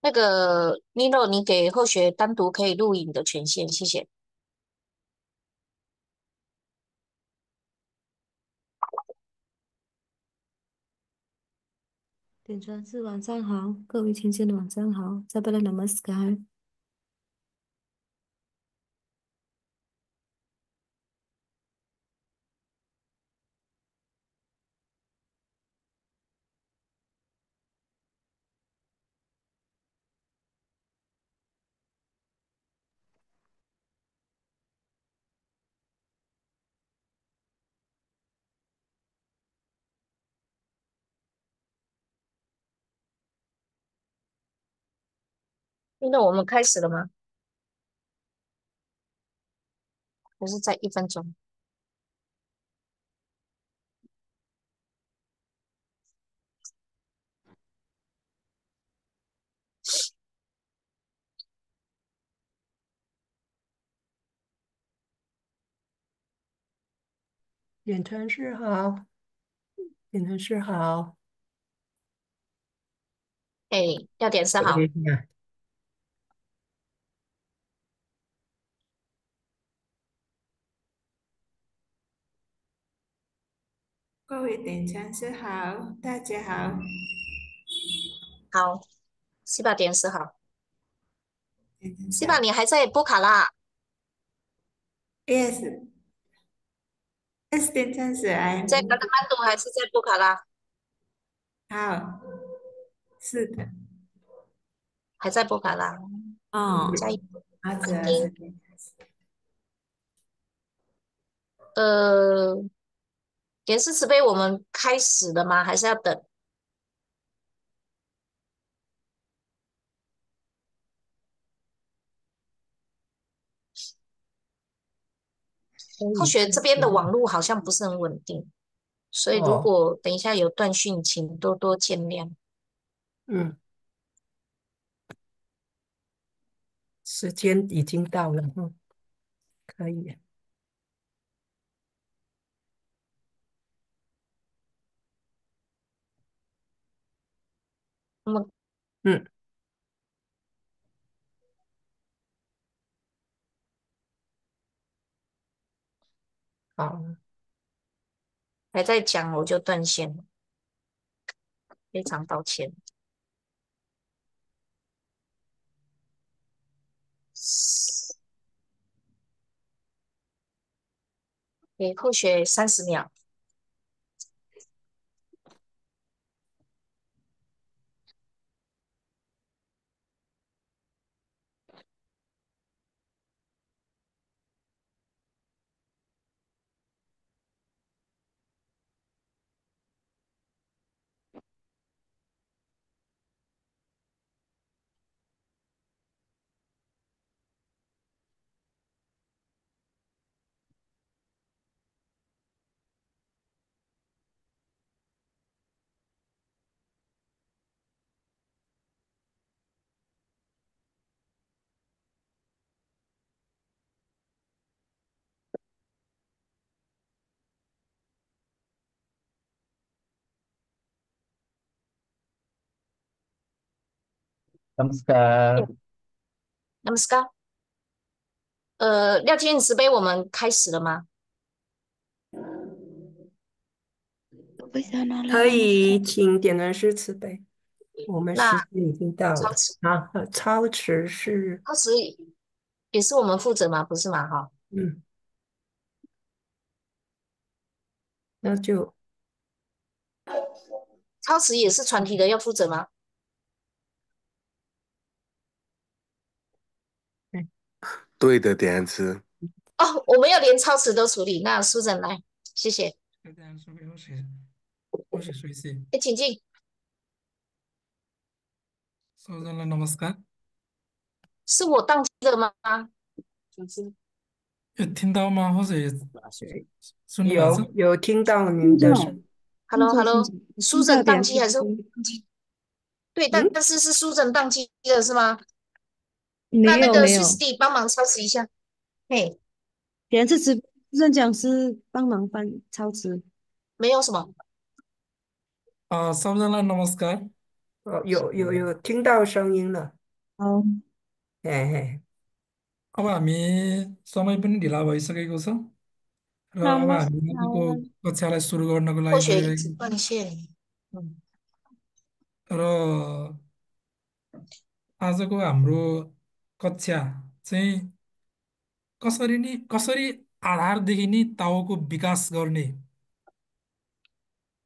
那个 Nino，你给后学单独可以录影的权限，谢谢。点传是晚上好，各位亲亲的晚上好，再不来 Namaskar。Nino，我们开始了吗？还是在1分钟？远程是好，远程是好。哎，要点示好。对呀，各位点餐师好，大家好。好，西巴点示好。点餐师西巴，你还在波卡拉？，yes，yes，点餐师，I 你在格 am 德曼多还是在波卡拉？好，是的，还在波卡拉。哦，加油。好，主要是OK。点餐师。呃，点示慈悲，我们开始了吗？还是要等？后可以开学这边的始。网络好像不是很稳定，所以如哦，果等一下有断讯，请多多见谅。嗯，时间已经到了，可以。那么，嗯，好，还在讲，我就断线了，非常抱歉。给后学30秒。नमस्कार।那么 Scar，廖天慈悲，我们开始了吗？Bisa nolak 可 Namaskar。以，请点燃诗词呗。我们那时间已经到了超时，啊，超时是，超时也是我们负责吗？不是吗？哈，嗯，那就超时也是传题的要负责吗？哎对的，点词。哦，我们要连超时都处理。那苏诊来，谢谢。这样说我是谁先？哎，请进。说真的，Namaskar。是我宕机了吗？请进。有听到吗？或者对，顺利晚上？有听到您的声，听到，听 Hello 到听 Hello，到苏听到点是诊宕机还是我不宕机？对，但嗯，但是是苏诊宕机了是吗？那没那个 有没有，Swisty 帮忙超时一下。嘿，点是只任讲师帮忙翻超词。没有什么。说真的，Namaskar。有听到声音了，好，嘿嘿， अब हामी समय पनि ढिला भइसकेको छ र अब हामी आजको नमस्कार कक्षालाई सुरु गर्नको 或 लागि 许一直 गइरहेको 断线。嗯， र आजको हाम्रो कक्षा चाहिँ कसरी आधारदेखि नै ताओको विकास गर्ने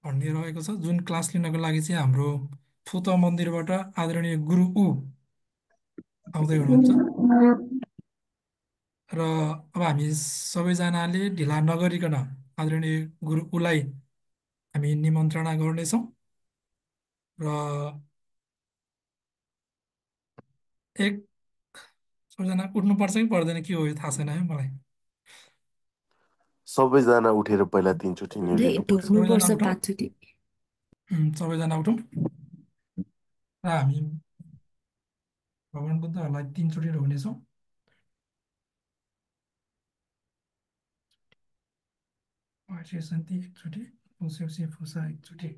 भन्ने रहेको छ। जुन क्लास लिनको लागि चाहिँ हाम्रो फुत मन्दिरबाट आदरणीय गुरु ऊ आउँदै हुनुहुन्छ र अब हामी सबैजनाले ढिला नगरिकन आदरणीय गुरु ऊलाई हामी निमन्त्रणा गर्नेछौँ र एक सबैजना उठ्नुपर्छ कि पर्दैन के हो यो थाहा छैन है मलाई। सबैजना उठेर पहिला 3 चोटि निहुरिनुपर्छ। सबैजना ढोग्नुपर्छ उठौँ। 5 चोटि सबैजना उठौँ र हामी भगवान् बुद्धहरूलाई 3 चोटि ढोग्नेछौँ। शान्ति 1 चोटि, फुस्योसी फुसा 1 चोटि।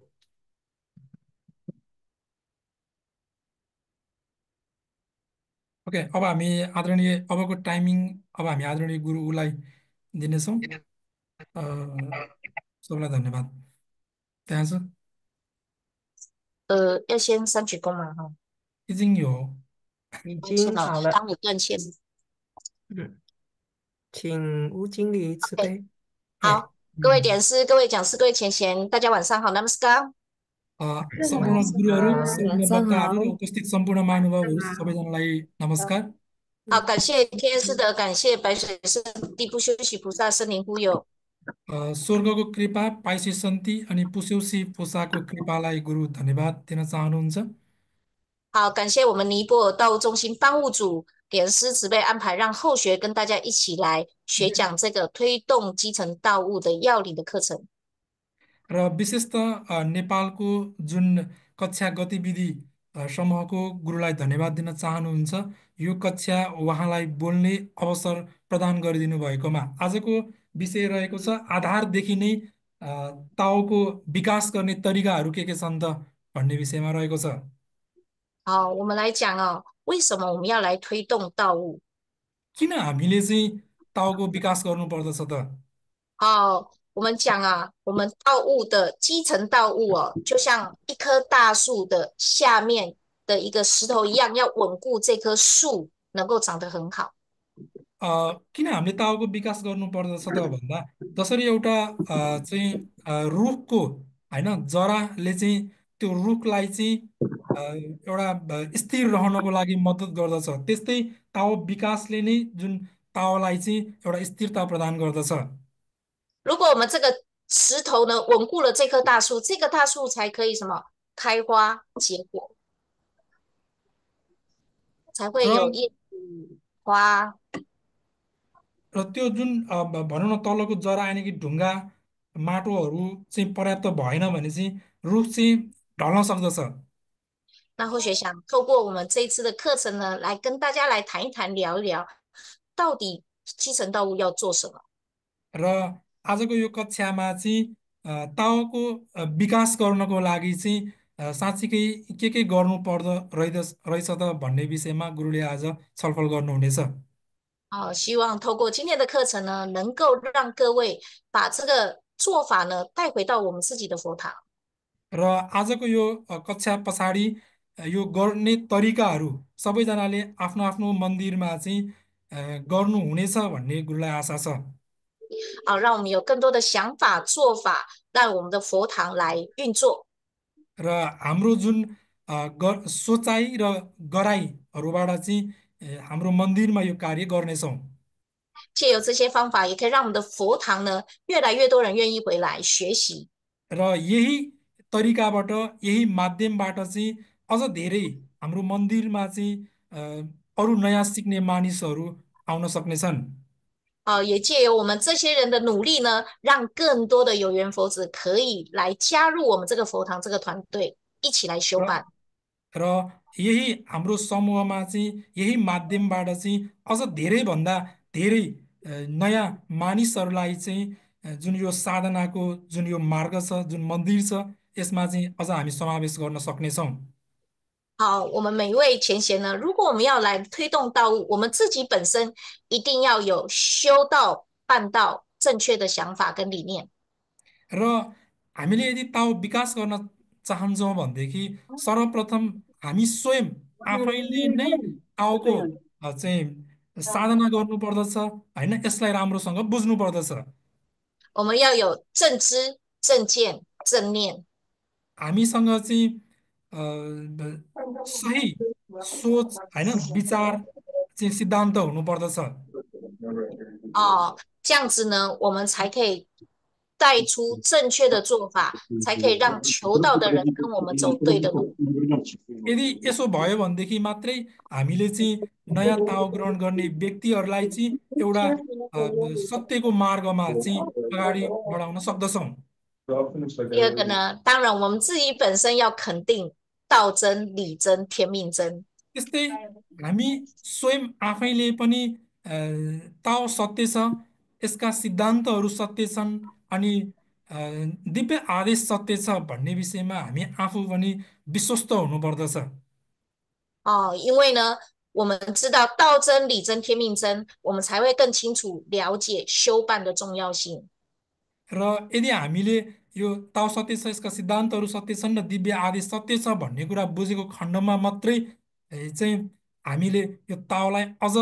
ओके, अब हामी आदरणीय अबको टाइमिङ अब हामी आदरणीय गुरु ऊलाई दिनेछौँ। सबैलाई धन्यवाद। त्यहाँ छ 要先三鞠躬嘛，哈， इजिङ यो 已抱歉哦，经好了，刚有断线。请吴经理慈 OK， 悲。好，各位点师、各位讲师、各位前贤，大家晚上好，Namaskar。 सम्पूर्ण गुरुहरू, सम्पूर्ण 晚上 वक्ताहरू 好 र उपस्थित सम्पूर्ण महानुभावहरू सबैजनालाई नमस्कार। 好，感谢天师的，感谢白水圣地不休息菩萨圣灵护佑。 स्वर्गको कृपा पाइसी सन्ति अनि पुस्यौसी पोसाको कृपालाई गुरु धन्यवाद दिन चाहनुहुन्छ। 好，感谢我们尼泊尔道务中心班务组点师慈悲安排，让后学跟大家一起来学讲这个推动基层道务的要领的课程。 र विशेष त नेपालको जुन कक्षा गतिविधि समूहको गुरुलाई धन्यवाद दिन चाहनुहुन्छ। यो कक्षा उहाँलाई बोल्ने अवसर प्रदान गरिदिनु भएकोमा। आजको विषय रहेको छ आधारदेखि नै ताओको विकास गर्ने तरिकाहरू के छन् त भन्ने विषयमा रहेको छ। 好，我们来讲哦，为什么我们要来推动道务？ किन हामीले चाहिँ ताओको विकास गर्नुपर्दछ त? 好，我们讲啊，我们道务的基层道务哦，就像一棵大树的下面的一个石头一样，要稳固这棵树能够长得很好。 किन हामीले ताओको विकास गर्नुपर्दछ त भन्दा जसरी एउटा चाहिँ रुखको होइन जराले चाहिँ त्यो रुखलाई चाहिँ एउटा स्थिर रहनको लागि मद्दत गर्दछ, त्यस्तै ताओ विकासले नै जुन ताओलाई चाहिँ एउटा स्थिरता प्रदान गर्दछ। 如果我们这个石头呢稳固了这棵大树，这个大树才可以什么开花结果，才会有 र 叶子花。 र त्यो जुन भनौँ न तलको जरा यानि कि ढुङ्गा माटोहरू चाहिँ पर्याप्त भएन भने चाहिँ रुख चाहिँ ढल्न सक्दछ। 那或许想透过我们这一次的课程呢，来跟大家来谈一谈、聊一聊，到底基层道务要做什么？ र आजको यो कक्षामा चाहिँ ताओको विकास गर्नको लागि चाहिँ साँच्चीकै के गर्नु पर्दो रहेछ त भन्ने विषयमा गुरुले आज छलफल गर्नुहुनेछ। 好，希望透过今天的课程呢，能够让各位把这个做法呢带回到我们自己的佛堂。 र आजको यो कक्षा पछाडि यो गर्ने तरिकाहरू सबैजनाले आफ्नो आफ्नो मन्दिरमा चाहिँ गर्नुहुनेछ भन्ने गुरुलाई आशा छ। 好，让我们有更多的想法、做法，让我们的佛堂来运作。 र हाम्रो जुन सोचाइ र गराइहरूबाट चाहिँ हाम्रो मन्दिरमा यो कार्य गर्नेछौँ। 借由这些方法，也可以让我们的佛堂呢，越来越多人愿意回来学习。 र यही तरिकाबाट यही माध्यमबाट चाहिँ अझ धेरै हाम्रो मन्दिरमा चाहिँ अरू नयाँ सिक्ने मानिसहरू आउन सक्नेछन्। 也借由我们这些人的努力呢，让更多的有缘佛子可以来加入我们这个佛堂这个团队，一起来修办。 र यही हाम्रो समूहमा चाहिँ यही माध्यमबाट चाहिँ अझ धेरैभन्दा धेरै नयाँ मानिसहरूलाई चाहिँ जुन यो साधनाको जुन यो मार्ग छ, जुन मन्दिर छ, यसमा चाहिँ अझ हामी समावेश गर्न सक्नेछौँ। 好，我们每一位前贤呢，如果我们要来推动道务，我们自己本身一定要有修道、办道正确的想法跟理念。 र हामीले यदि ताओ विकास गर्न चाहन्छौँ भनेदेखि सर्वप्रथम हामी स्वयं आफैले नै ताओको चाहिँ साधना गर्नुपर्दछ होइन, यसलाई राम्रोसँग बुझ्नु पर्दछ।我们要有正知、正见、正念。हामीसँग चाहिँ सही सोच होइन, विचार चाहिँ सिद्धान्त हुनुपर्दछ।这样子呢，我们才可以带出正确的做法，才可以让求道的人跟我们走对的路。यदि यसो भयो भनेदेखि मात्रै हामीले चाहिँ नयाँ ताव ग्रहण गर्ने व्यक्तिहरूलाई चाहिँ एउटा सत्यको मार्गमा चाहिँ अगाडि बढाउन सक्दछौँ।第二个呢，当然我们自己本身要肯定道真、理真、天命真。त्यस्तै हामी स्वयं आफैले पनि ताव सत्य छ, यसका सिद्धान्तहरू सत्य छन् अनि दिव्य आदेश सत्य छ भन्ने विषयमा हामी आफू पनि विश्वस्त हुनुपर्दछ।因为呢，我们知道道真、理真、天命真，我们才会更清楚了解修办的重要性。र यदि हामीले यो ताव सत्य छ, यसका सिद्धान्तहरू सत्य छन् र दिव्य आदेश सत्य छ भन्ने कुरा बुझेको खण्डमा मात्रै चाहिँ हामीले यो तावलाई अझ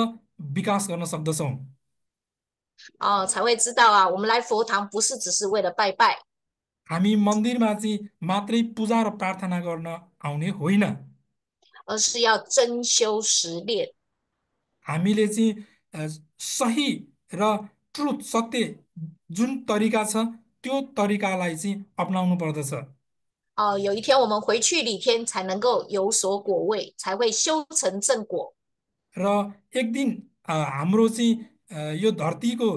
विकास गर्न सक्दछौँ।才会知道我们来佛堂不是只是为了拜拜， हामी मन्दिरमा चाहिँ मात्रै पूजा र प्रार्थना गर्न आउने होइन, 而是要真修实练。 हामीले चाहिँ सही र ट्रुथ सत्य जुन तरिका छ त्यो तरिकालाई चाहिँ अपनाउनु पर्दछ।有一天我们回去礼天才能够有所果位，才会修成正果。 र एक दिन हाम्रो चाहिँ यो धरतीको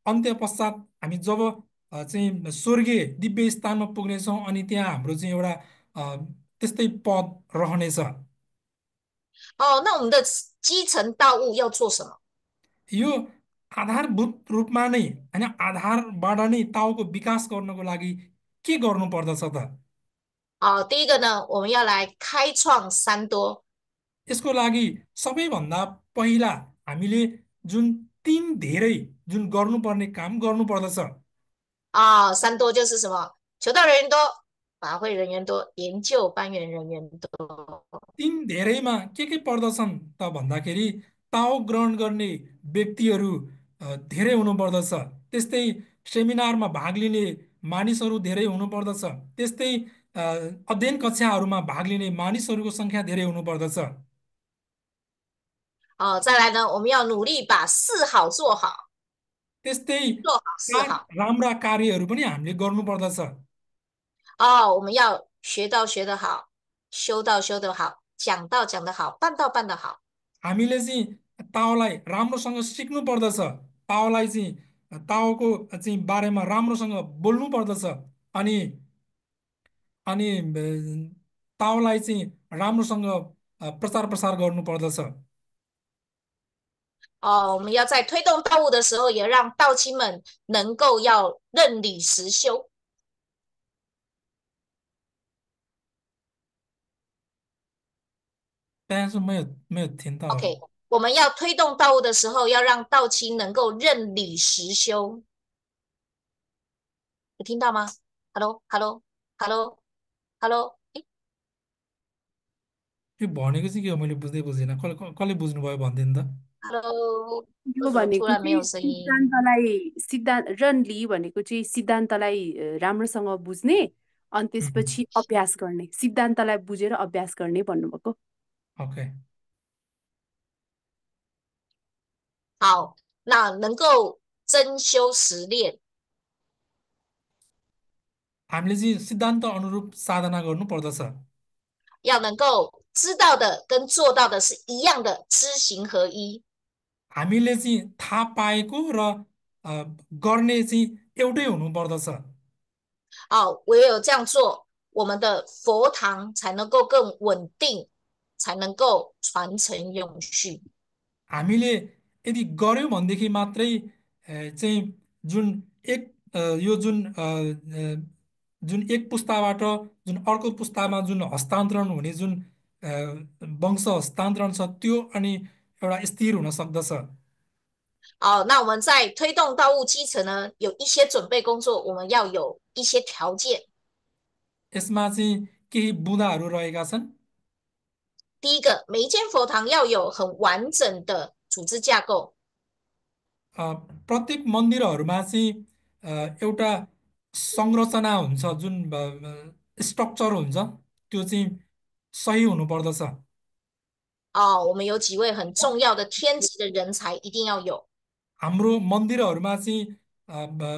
अन्त्य पश्चात हामी जब चाहिँ स्वर्गीय दिव्य स्थानमा पुग्नेछौँ अनि त्यहाँ हाम्रो चाहिँ एउटा त्यस्तै पद रहनेछ।那我们的基层道务要做什么？ यो आधारभूत रूपमा नै होइन, आधारबाट नै ताउको विकास गर्नको लागि के गर्नु पर्दछ त? 第一个呢，我们要来开创三多。 यसको लागि सबैभन्दा पहिला हामीले जुन तीन धेरै जुन गर्नुपर्ने काम गर्नुपर्दछ।三多就是什么？求道人员多，法会人员多，研究班员人员多。 तीन धेरैमा के पर्दछन् त भन्दाखेरि ताउ ग्रहण गर्ने व्यक्तिहरू धेरै हुनुपर्दछ, त्यस्तै सेमिनारमा भाग लिने मानिसहरू धेरै हुनुपर्दछ, त्यस्तै अध्ययन कक्षाहरूमा भाग लिने मानिसहरूको सङ्ख्या धेरै हुनुपर्दछ। 再来呢，我们要努力把四好做好， त्यस्तै 做好四好。 राम्रा कार्यहरू पनि हामीले गर्नुपर्दछ। 我们要学道学得好，修道修得好，讲道讲得好，办道办得好。 हामीले चाहिँ ताओलाई राम्रोसँग सिक्नु पर्दछ, ताओलाई चाहिँ ताओको चाहिँ बारेमा राम्रोसँग बोल्नु पर्दछ अनि अनि ताओलाई चाहिँ राम्रोसँग प्रचार प्रसार गर्नु पर्दछ। 我们要在推动道务的时候，也让道亲们能够要认理实修。但是没有听到。 OK，我们要推动道务的时候，要让道亲能够认理实修。有听到吗 ？Hello，Hello，Hello，Hello， यो भनेको चाहिँ के हो मैले बुझिनँ, कसले बुझ्नुभयो भनिदिनु त। ，Hello， यो 为什么突 भनेको 然没 चाहिँ 有声音？ रनली भनेको चाहिँ सिद्धान्तलाई राम्रोसँग बुझ्ने अनि त्यसपछि अभ्यास गर्ने, सिद्धान्तलाई बुझेर अभ्यास गर्ने भन्नुभएको। ओके, 好，那能够真修实练， हामीले चाहिँ सिद्धान्त अनुरूप साधना गर्नु पर्दछ। 要能够知道的跟做到的是一样的，知行合一。 हामीले चाहिँ थाहा पाएको र गर्ने चाहिँ एउटै हुनु पर्दछ। 唯有这样做，我们的佛堂才能够更稳定，才能够传承永续。 हामीले यदि गर्यौँ भनेदेखि मात्रै चाहिँ जुन यो जुन एक पुस्ताबाट जुन अर्को पुस्तामा जुन हस्तान्तरण हुने जुन वंश हस्तान्तरण छ त्यो अनि एउटा स्थिर हुन सक्दछ।那我们在推动道路基层呢，有一些准备工作，我们要有一些条件。 यसमा चाहिँ केही बुँदाहरू रहेका छन्।第一个，每一间佛堂要有很完整的组织架构。 प्रत्येक मन्दिरहरूमा चाहिँ एउटा संरचना हुन्छ, जुन स्ट्रक्चर हुन्छ, त्यो चाहिँ सही हुनुपर्दछ।我们有几位很重要的天职的人才一定要有。 हाम्रो मन्दिरहरूमा चाहिँ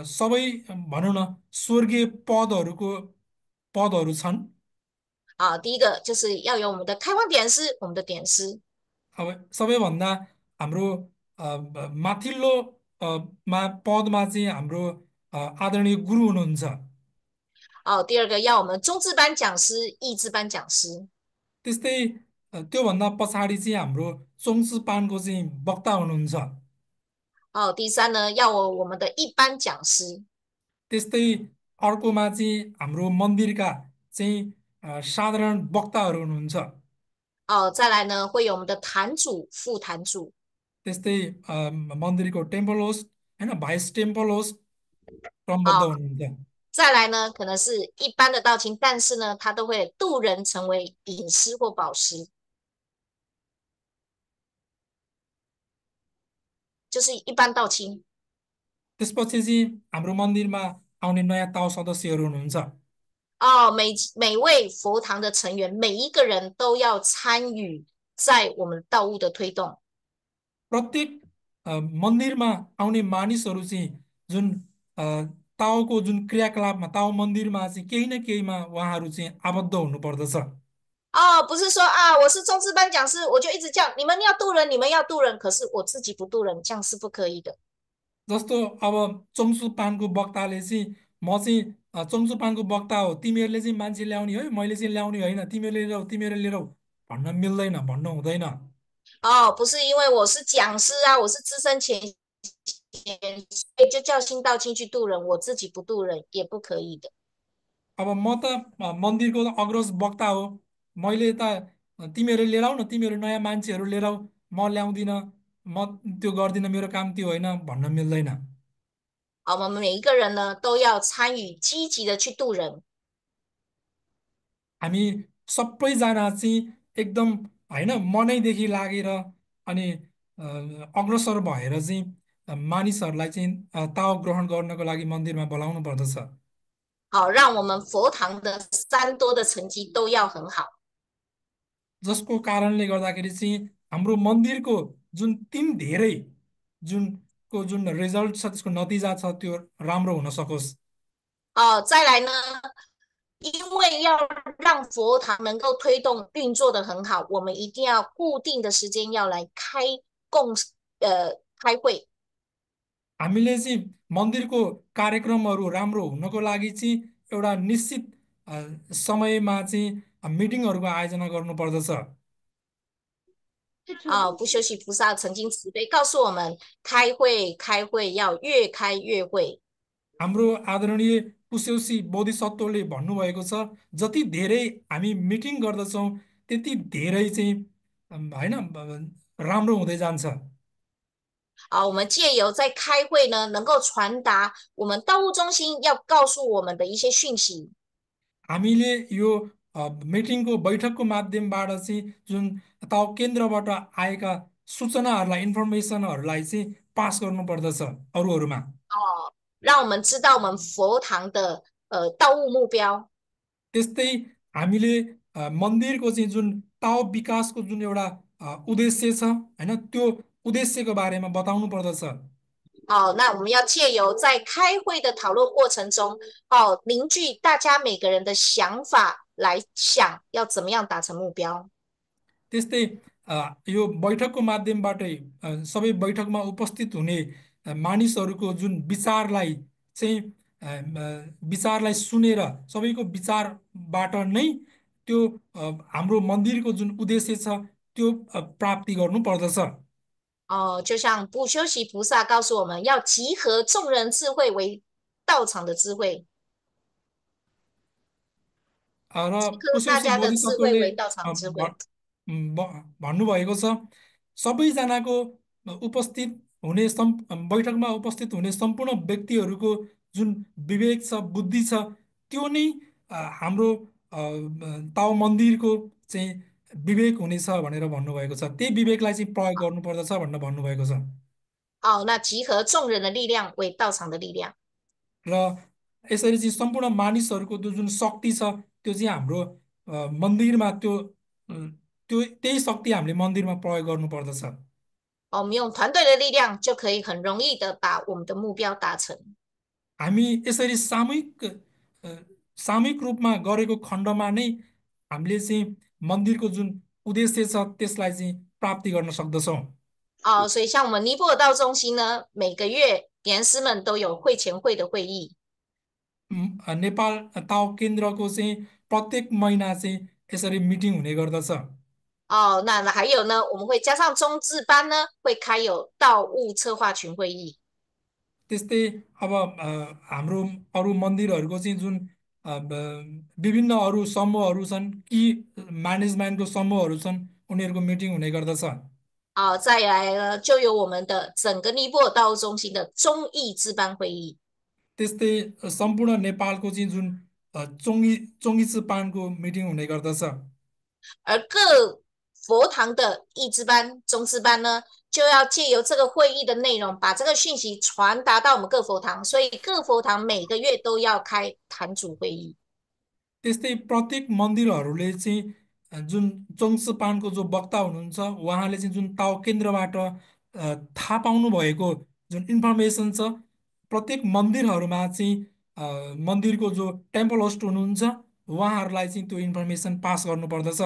सबै भनौँ न स्वर्गीय पदहरू छन्।第一个就是要有我们的开荒点师，我们的点师。 अब सबैभन्दा हाम्रो माथिल्लो पदमा चाहिँ हाम्रो आदरणीय गुरु हुनुहुन्छ। 第二个要我们中字班讲师、义字班讲师。 त्यस्तै त्योभन्दा पछाडि चाहिँ हाम्रो चोङसु पानको चाहिँ वक्ता हुनुहुन्छ। 第三呢，要我们的一班讲师。 त्यस्तै अर्कोमा चाहिँ हाम्रो मन्दिरका चाहिँ साधारण वक्ताहरू हुनुहुन्छ। 再来呢，会有我们的坛主、副坛主。 त्यस्तै मन्दिरको टेम्पल होस्ट होइन, भाइस टेम्पल होस्ट क्रमबद्ध हुनुहुन्छ। 再来呢，可能是一般的道亲，但是呢，他都会渡人成为隐师或宝师，就是一般道亲。 त्यसपछि चाहिँ हाम्रो मन्दिरमा आउने नयाँ ताउ सदस्यहरू हुनुहुन्छ। 每位佛堂的成员，每一个人都要参与在我们道务的推动。 प्रत्येक मन्दिरमा आउने मानिसहरू चाहिँ जुन ताओको जुन क्रियाकलापमा, ताओ मन्दिरमा चाहिँ केही न केहीमा उहाँहरू चाहिँ आबद्ध हुनुपर्दछ। 不是说我是中字班讲师，我就一直叫你们要渡人，你们要渡人，可是我自己不渡人，这样是不可以的。 जस्तो अब चोङसु पानको वक्ताले चाहिँ म चाहिँ चोङसु पानको वक्ता हो, तिमीहरूले चाहिँ मान्छे ल्याउने है, मैले चाहिँ ल्याउने होइन, तिमीहरूले लिएर भन्न मिल्दैन, भन्न हुँदैन। 不是因为我是讲师我是资深前贤，所以就叫新道亲去渡人，我自己不渡人也不可以的。 अब म त मन्दिरको अग्रज वक्ता हो, मैले त तिमीहरू लिएर आऊ न, तिमीहरू नयाँ मान्छेहरू लिएर आऊ, म ल्याउँदिनँ, म त्यो गर्दिनँ, मेरो काम त्यो होइन भन्न मिल्दैन। 我们每一个人呢都要参与积极的去渡人。 हामी सबैजना चाहिँ एकदम होइन मनैदेखि लागेर अनि अग्रसर भएर चाहिँ मानिसहरूलाई चाहिँ ताव ग्रहण गर्नको लागि मन्दिरमा बोलाउनु पर्दछ। 让我们佛堂的三多的成绩都要很好。 जसको कारणले गर्दाखेरि चाहिँ हाम्रो मन्दिरको जुन तीन धेरै जुन रिजल्ट छ, त्यसको नतिजा छ, त्यो राम्रो हुन सकोस्। 再来呢，因为要让佛堂能够推动运作的很好，我们一定要固定的时间要来开会。 हामीले चाहिँ मन्दिरको कार्यक्रमहरू राम्रो हुनको लागि चाहिँ एउटा निश्चित समयमा चाहिँ मिटिङहरूको आयोजना गर्नुपर्दछ। 不休息菩萨曾经慈悲告诉我们，开会要越开越会。 हाम्रो आदरणीय पुस्यौसी बोधिसत्वले भन्नुभएको छ, जति धेरै हामी मिटिङ गर्दछौँ त्यति धेरै चाहिँ होइन राम्रो हुँदै जान्छ। 我们借由在开会呢，能够传达我们道务中心要告诉我们的一些讯息。 हामीले यो मिटिङको बैठकको माध्यमबाट चाहिँ जुन ताउ केन्द्रबाट आएका सूचनाहरूलाई, इन्फर्मेसनहरूलाई चाहिँ पास गर्नुपर्दछ अरूहरूमा। 让我们知道我们佛堂的道务目标。 त्यस्तै हामीले मन्दिरको चाहिँ जुन ताउ विकासको जुन एउटा उद्देश्य छ होइन, त्यो उद्देश्यको बारेमा बताउनु पर्दछ। 那我们要借由在开会的讨论过程中，凝聚大家每个人的想法来想要怎么样达成目标。 त्यस्तै यो बैठकको माध्यमबाटै सबै बैठकमा उपस्थित हुने मानिसहरूको जुन विचारलाई सुनेर सबैको विचारबाट नै त्यो हाम्रो मन्दिरको जुन उद्देश्य छ त्यो प्राप्ति गर्नु पर्दछ। 就像不休息菩萨告诉我们要集合众人智慧为道场的智慧， र 集合大家的智慧为道场智慧。भन्नुभएको छ। सबैजनाको उपस्थित हुने बैठकमा उपस्थित हुने सम्पूर्ण व्यक्तिहरूको जुन विवेक छ, बुद्धि छ, त्यो नै हाम्रो ताओ मन्दिरको चाहिँ विवेक हुनेछ भनेर भन्नुभएको छ। त्यही विवेकलाई चाहिँ प्रयोग गर्नुपर्दछ भनेर भन्नुभएको छ।那集合众人的力量为道场的力量。 र यसरी चाहिँ सम्पूर्ण मानिसहरूको त्यो जुन शक्ति छ त्यो चाहिँ हाम्रो मन्दिरमा त्यही शक्ति हामीले मन्दिरमा प्रयोग गर्नुपर्दछ।我们用团队的力量就可以很容易的把我们的目标达成。 हामी यसरी सामूहिक रूपमा गरेको खण्डमा नै हामीले चाहिँ मन्दिरको जुन उद्देश्य छ त्यसलाई चाहिँ प्राप्ति गर्न सक्दछौँ।所以像我们尼泊尔道中心呢，每个月莲师们都有会前会的会议。 नेपाल ताओ केन्द्रको चाहिँ प्रत्येक महिना चाहिँ यसरी मिटिङ हुने गर्दछ।那还有呢，我们会加上中字班呢，会开有道务策划群会议。 त्यस्तै अब हाम्रो अरू मन्दिरहरूको चाहिँ जुन विभिन्न अरू समूहहरू छन्, कि म्यानेजमेन्टको समूहहरू छन्, उनीहरूको मिटिङ हुने गर्दछ।再来呢，就有我们的整个尼泊尔道务中心的中义支班会议。 त्यस्तै सम्पूर्ण नेपालको चाहिँ जुन चोङ्गी पानको मिटिङ हुने गर्दछ। 而各佛堂的义支班、中支班呢，就要借由这个会议的内容，把这个讯息传达到我们各佛堂，所以各佛堂每个月都要开坛主会议。 त्यस्तै प्रत्येक मन्दिरहरूले चाहिँ जुन चोङ्सपानको जो वक्ता हुनुहुन्छ उहाँले चाहिँ जुन ताओ केन्द्रबाट थाहा पाउनु भएको जुन इन्फर्मेसन छ प्रत्येक मन्दिरहरूमा चाहिँ मन्दिरको जो टेम्पल होस्ट हुनुहुन्छ उहाँहरूलाई चाहिँ त्यो इन्फर्मेसन पास गर्नुपर्दछ।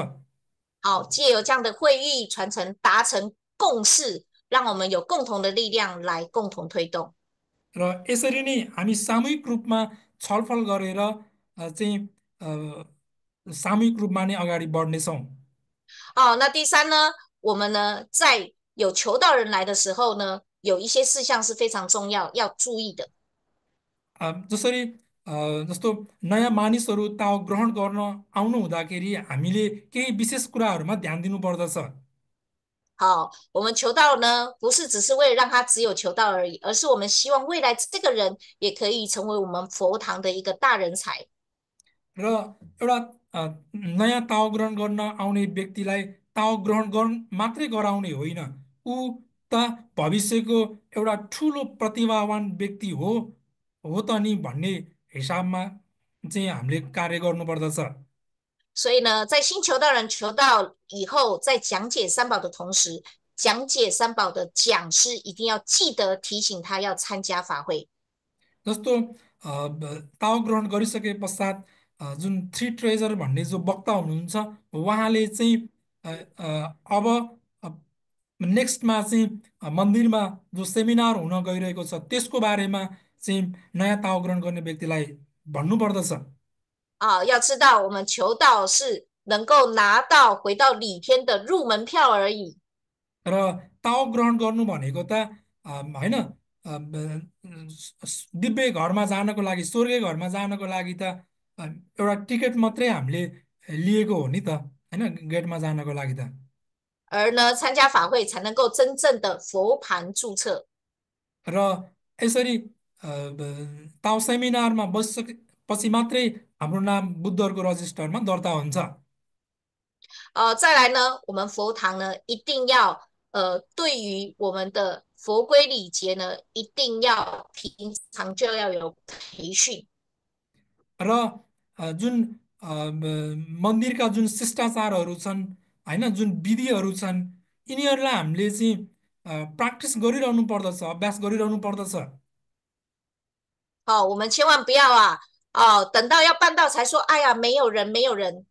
借由这样的会议传承，达成共识，让我们有共同的力量来共同推动。 र यसरी नै हामी सामूहिक रूपमा छलफल गरेर चाहिँ सामूहिक रूपमा नै अगाडि बढ्नेछौँ।那第三呢，我们呢在有求道人来的时候呢，有一些事项是非常重要要注意的。 जसरी जस्तो नयाँ मानिसहरू ताओ ग्रहण गर्न आउनु हुँदाखेरि हामीले केही विशेष कुराहरूमा ध्यान दिनुपर्दछ।我们求道呢，不是只是为了让他只有求道而已，而是我们希望未来这个人也可以成为我们佛堂的一个大人才。 र एउटा नयाँ ताओ ग्रहण गर्न आउने व्यक्तिलाई ताओ ग्रहण मात्रै गराउने होइन, ऊ त भविष्यको एउटा ठुलो प्रतिभावान व्यक्ति हो त नि भन्ने हिसाबमा चाहिँ हामीले कार्य गर्नुपर्दछ। 所以呢，在新求道人求道以后，在讲解三宝的同时，讲解三宝的讲师一定要记得提醒他要参加法会。 जस्तो ताओ ग्रहण गरिसके पश्चात जुन थ्री ट्रेजर भन्ने जो वक्ता हुनुहुन्छ उहाँले चाहिँ अब नेक्स्टमा चाहिँ मन्दिरमा जो सेमिनार हुन गइरहेको छ त्यसको बारेमा चाहिँ नयाँ ताओ ग्रहण गर्ने व्यक्तिलाई भन्नुपर्दछ। 要知道我们求道是能够拿到回到里天的入门票而已。 र ताओ ग्रहण गर्नु भनेको त होइन दिव्य घरमा जानको लागि स्वर्गीय घरमा जानको लागि त एउटा टिकट मात्रै हामीले लिएको हो नि त, होइन, गेटमा जानको लागि त। 而呢，参加法会才能够真正的佛盘注册。 र यसरी ताओ सेमिनारमा बसिसकेपछि मात्रै हाम्रो नाम बुद्धहरूको रजिस्टरमा दर्ता हुन्छ।再来呢，我们佛堂呢一定要对于我们的佛规礼节呢，一定要平常就要有培训。 र जुन मन्दिरका जुन शिष्टाचारहरू छन्, होइन, जुन विधिहरू छन्, यिनीहरूलाई हामीले चाहिँ प्र्याक्टिस गरिरहनु पर्दछ, अभ्यास गरिरहनु पर्दछ। 我们千万不要等到要办到才说，哎呀，没有人，没有人。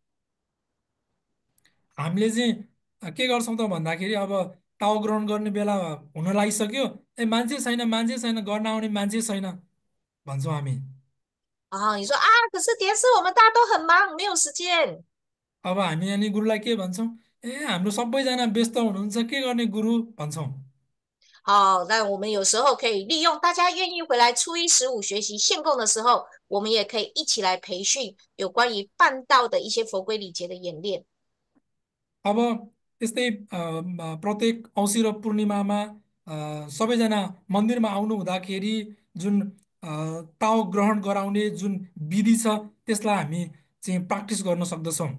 हामीले चाहिँ के गर्छौँ त भन्दाखेरि अब ताओ ग्रहण गर्ने बेला हुन लागिसक्यो, मान्छे छैन गर्न आउने मान्छे छैन भन्छौँ हामी। 你说可是莲师我们大家都很忙，没有时间。 अब हामी अनि गुरुलाई के भन्छौँ, हाम्रो सबैजना व्यस्त हुनुहुन्छ, के गर्ने गुरु भन्छौँ। 那我们有时候可以利用大家愿意回来初一15学习献供的时候，我们也可以一起来培训有关于办道的一些佛规礼节的演练。 अब त्यस्तै प्रत्येक औँसी र पूर्णिमामा सबैजना मन्दिरमा आउनु हुँदाखेरि जुन ताओ ग्रहण गराउने जुन विधि छ त्यसलाई हामी चाहिँ प्र्याक्टिस गर्न सक्दछौँ।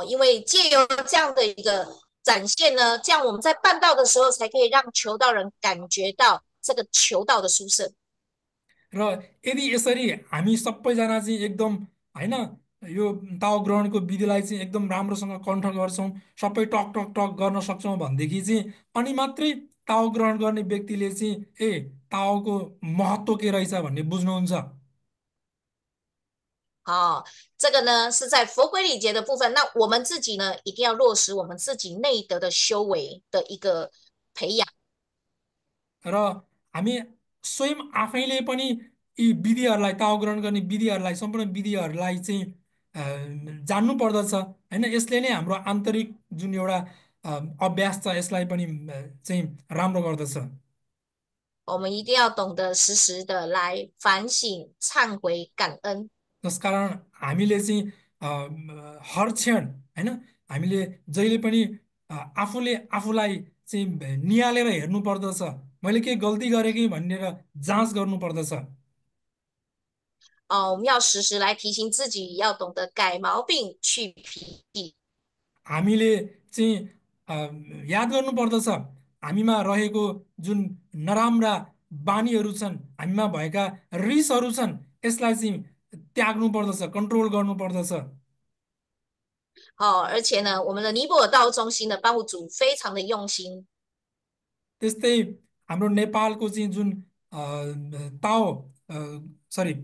因为借由这样的一个展现呢，这样我们在办道的时候，才可以让求道人感觉到这个求道的殊胜。र यदि यसरी हामी सबैजना चाहिँ एकदम होइन यो ताओ ग्रहणको विधिलाई चाहिँ एकदम राम्रोसँग कण्ठ गर्छौँ, सबै टक टक टक गर्न सक्छौँ भनेदेखि चाहिँ अनि मात्रै ताओ ग्रहण गर्ने व्यक्तिले चाहिँ ताओको महत्त्व के रहेछ भन्ने बुझ्नुहुन्छ।这个呢是在佛规礼节的部分。那我们自己呢，一定要落实我们自己内德的修为的一个培养。र हामी स्वयं आफैले पनि यी विधिहरूलाई ताओ ग्रहण गर्ने विधिहरूलाई सम्पूर्ण विधिहरूलाई चाहिँ जान्नु पर्दछ होइन। यसले नै हाम्रो आन्तरिक जुन एउटा अभ्यास छ यसलाई पनि चाहिँ राम्रो गर्दछ।我们一定要懂得时时的来反省、忏悔、感恩。त्यसकारण हामीले चाहिँ हर क्षण होइन हामीले जहिले पनि आफूले आफूलाई चाहिँ निहालेर हेर्नु पर्दछ, मैले के गल्ती गरेँ कि भनेर जाँच गर्नु पर्दछ।我们要时时来提醒自己，要懂得改毛病、去脾气。हामीले चाहिँ याद गर्नु पर्दछ हामीमा रहेको जुन नराम्रा बानीहरू छन्, हामीमा भएका रिसहरू छन्, यसलाई चाहिँ त्याग्नु पर्दछ, कन्ट्रोल गर्नु पर्दछ।而且呢，我们的尼泊尔道中心的帮务组非常的用心。त्यस्तै हाम्रो नेपालको चाहिँ जुन ताओ सरी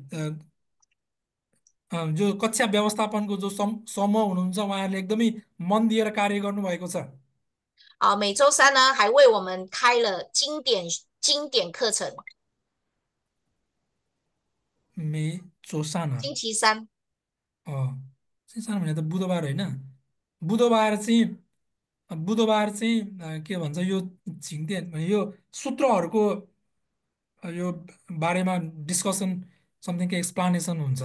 जो कक्षा व्यवस्थापनको जो समूह हुनुहुन्छ उहाँहरूले एकदमै मन दिएर कार्य गर्नुभएको छ।每周三呢还为我们开了经典课程。星期三。星期三भने त बुधबार होइन, बुधबार चाहिँ के भन्छ यो झिङदेन भने यो सूत्रहरूको यो बारेमा डिस्कसन समथिङको एक्सप्लानेसन हुन्छ।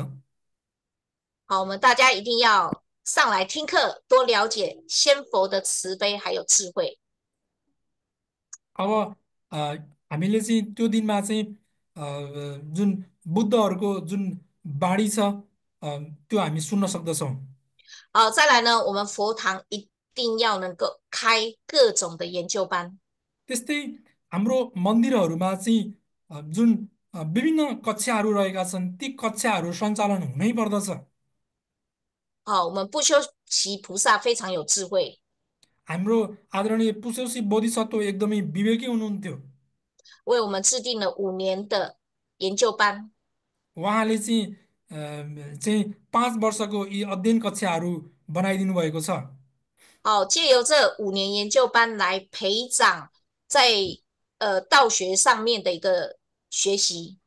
我们大家一定要上来听课，多了解先佛的慈悲还有智慧。अब हामीले चाहिँ त्यो दिनमा चाहिँ जुन बुद्धहरूको जुन बाणी छ त्यो हामी सुन्न सक्दछौँ।再来呢，我们佛堂一定要能够开各种的研究班。त्यस्तै हाम्रो मन्दिरहरूमा चाहिँ जुन विभिन्न कक्षाहरू रहेका छन् ती कक्षाहरू सञ्चालन हुनै पर्दछ।我们不修习菩萨非常有智慧。हाम्रो आदरणीय पुष्योसी बोधिसत्व एकदमै विवेकी हुनुहुन्थ्यो।为我们制定了5年的研究班。उहाँले चाहिँ 5 वर्षको यी अध्ययन कक्षाहरू बनाइदिनु भएको छ।借由这5年研究班来培长在道学上面的一个学习。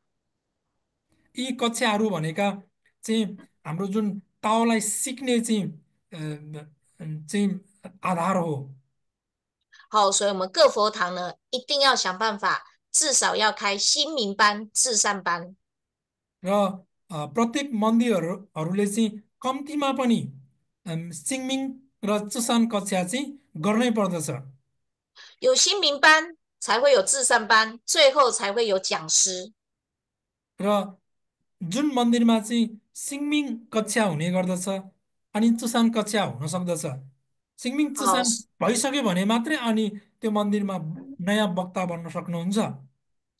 यी कक्षाहरू भनेका चाहिँ हाम्रो जुन ताओलाई सिक्ने चाहिँ आधार हो।所以我们各佛堂呢一定要想办法，至少要开心明班、至善班。र प्रत्येक मन्दिरहरूले चाहिँ कम्तीमा पनि सिङमिङ र चुसान कक्षा चाहिँ गर्नै पर्दछ।有心明班才会有至善班，最后才会有讲师。र जुन मन्दिरमा चाहिँ सिङमिङ कक्षा हुने गर्दछ अनि चुसान कक्षा हुन सक्दछ। सिङमिङ चुसान भइसक्यो भने मात्रै अनि त्यो मन्दिरमा नयाँ वक्ता बन्न सक्नुहुन्छ।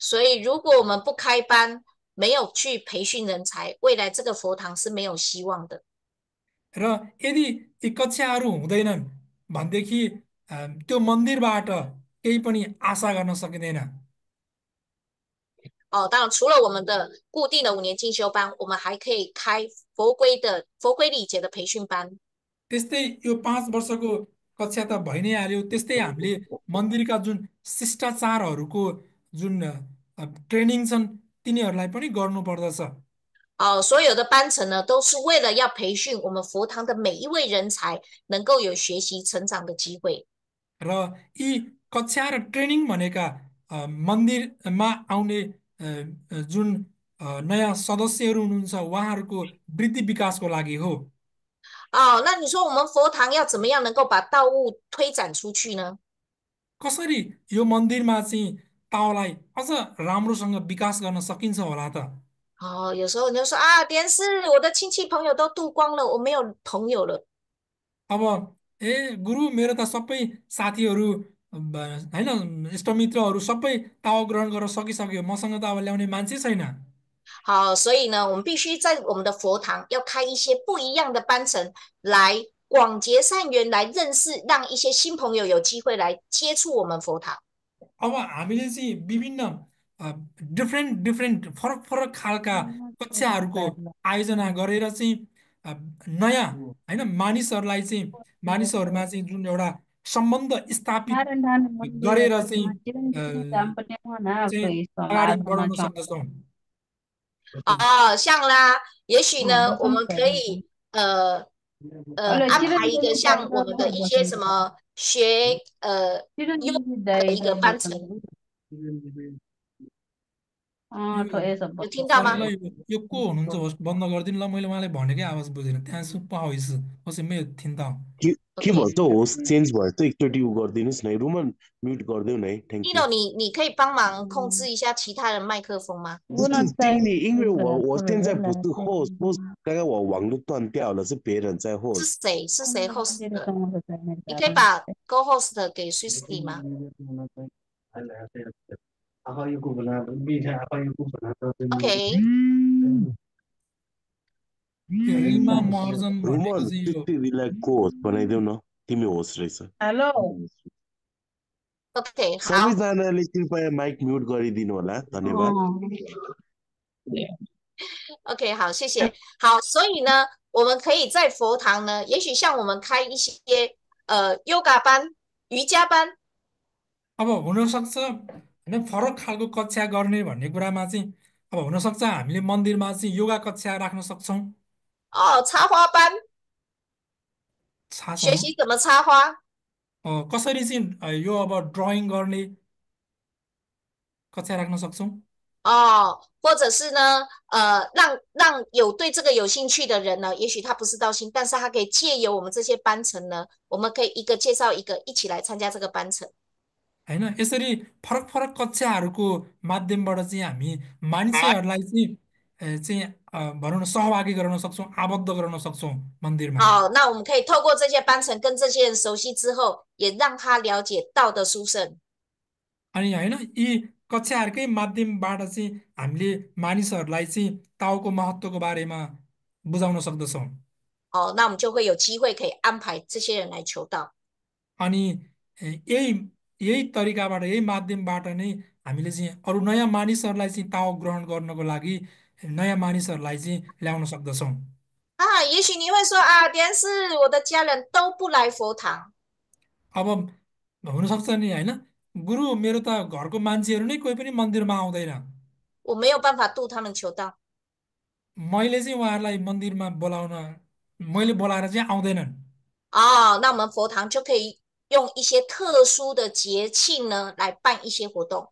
所以如果我们不开班，没有去培训人才，未来这个佛堂是没有希望的。र यदि यी कक्षाहरू हुँदैनन् भनेदेखि त्यो मन्दिरबाट केही पनि आशा गर्न सकिँदैन।当然除了我们的固定的5年进修班，我们还可以开佛规礼节的培训班。त्यस्तै यो 5 वर्षको कक्षा त भइ नै हाल्यो, त्यस्तै हामीले मन्दिरका जुन शिष्टाचारहरूको जुन ट्रेनिङ छन् तिनीहरूलाई पनि गर्नु पर्दछ।所有的班程呢，都是为了要培训我们佛堂的每一位人才，能够有学习成长的机会。र यी कक्षा र ट्रेनिङ भनेका मन्दिरमा आउने जुन नयाँ सदस्यहरू हुनुहुन्छ उहाँहरूको वृद्धि विकासको लागि हो। 那你说我们佛堂要怎么样能够把道物推展出去呢？ कसरी यो मन्दिरमा चाहिँ ताओलाई अझ राम्रोसँग विकास गर्न सकिन्छ होला त?有时候你就说莲师，我的亲戚朋友都渡光了，我没有朋友了。 अब गुरु मेरो त सबै साथीहरू होइन इष्टमित्रहरू सबै ताओ ग्रहण गर्न सकिसक्यो, मसँग त अब ल्याउने मान्छे छैन।所以呢，我们必须在我们的佛堂要开一些不一样的班程，来广结善缘，来认识，让一些新朋友有机会来接触我们佛堂。 अब हामीले चाहिँ विभिन्न डिफ्रेन्ट डिफ्रेन्ट फरक फरक खालका कक्षाहरूको आयोजना गरेर चाहिँ नयाँ होइन मानिसहरूमा चाहिँ जुन एउटा सम्बन्ध स्थापित गरेर चाहिँ अगाडि बढाउन सक्दछौँ। 像啦，也许呢，我们可以安排一个像我们的一些什么学的一个班程，有听到吗？ यो को हुनुहुन्छ होस् बन्द गरिदिनु ल, मैले उहाँले भनेकै आवाज बुझेन, त्यहाँ不好意思，我是没有听到。के भन्छ होस्ट चेन्ज भयो त एकचोटि उ गरिदिनुस् न, रुमन म्युट गरिदेऊ न है, thank you. 你可以帮忙控制一下其他人麦克风吗？不是经理，因为我现在不是 host， 刚刚我网络断掉了，是别人在 host。是谁 host 的？你可以把 go host 给 Swisty 吗？ OK。 Rima Maharjan भनेको रुमन चाहिँ यो टिटीलाई को होस्ट बनाइदेऊ न, तिमी होस्ट रहेछ। हेलो OK， 好。 सबैजनाले कृपया माइक म्युट गरिदिनु होला, धन्यवाद। OK， 好，谢谢。好，所以呢，我们可以在佛堂呢，也许像我们开一些yoga 班、瑜伽班。 अब हुनसक्छ होइन फरक खालको कक्षा गर्ने भन्ने कुरामा चाहिँ अब हुनसक्छ हामीले मन्दिरमा चाहिँ योगा कक्षा राख्न सक्छौँ। 插花班， छ 学习怎么插花。 कसरी चाहिँ यो अब ड्रइङ गर्ने कक्षा राख्न सक्छौँ। 或者是呢，让有对这个有兴趣的人呢，也许他不是道心，但是他可以借由我们这些班程呢，我们可以一个介绍一个，一起来参加这个班程。 होइन यसरी फरक फरक कक्षाहरूको माध्यमबाट चाहिँ हामी मानिसहरूलाई भनौँ न सहभागी गराउन सक्छौँ, आबद्ध गराउन सक्छौँ मन्दिरमा। 那我们可以透过这些班程跟这些人熟悉之后，也让他了解道的殊胜。 अनि होइन यी कक्षाहरूकै माध्यमबाट चाहिँ हामीले मानिसहरूलाई चाहिँ ताओको महत्त्वको बारेमा बुझाउन सक्दछौँ। 那我们就会有机会可以安排这些人来求道。 अनि यही तरिकाबाट यही माध्यमबाट नै हामीले चाहिँ अरू नयाँ मानिसहरूलाई चाहिँ ताओ ग्रहण गर्नको लागि नयाँ मानिसहरूलाई चाहिँ ल्याउन सक्दछौँ। 也许你会说莲师，我的家人都不来佛堂。 अब हुनसक्छ नि होइन, गुरु मेरो त घरको मान्छेहरू नै कोही पनि मन्दिरमा आउँदैन, 我没有办法度他们求道。 मैले चाहिँ उहाँहरूलाई मन्दिरमा मैले बोलाएर चाहिँ आउँदैनन्। 那我们佛堂就可以用一些特殊的节庆呢，来办一些活动。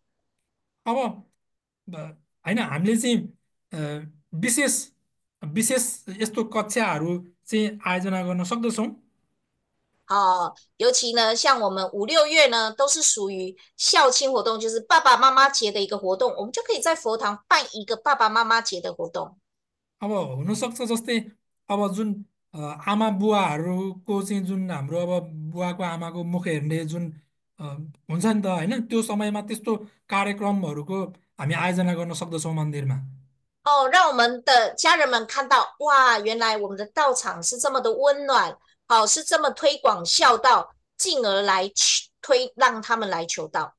अब होइन हामीले चाहिँ विशेष विशेष यस्तो कक्षाहरू चाहिँ आयोजना गर्न सक्दछौँ। 尤其呢，像我们5、6月呢，都是属于孝亲活动，就是爸爸妈妈节的一个活动，我们就可以在佛堂办一个爸爸妈妈节的活动。 अब हुनसक्छ जस्तै अब जुन आमा बुवाहरूको चाहिँ जुन हाम्रो अब बुवाको आमाको मुख हेर्ने जुन हुन्छ नि त होइन, त्यो समयमा त्यस्तो कार्यक्रमहरूको हामी आयोजना गर्न सक्दछौँ मन्दिरमा। 让我们的家人们看到，哇，原来我们的道场是这么的温暖，是这么推广孝道，进而来让他们来求道。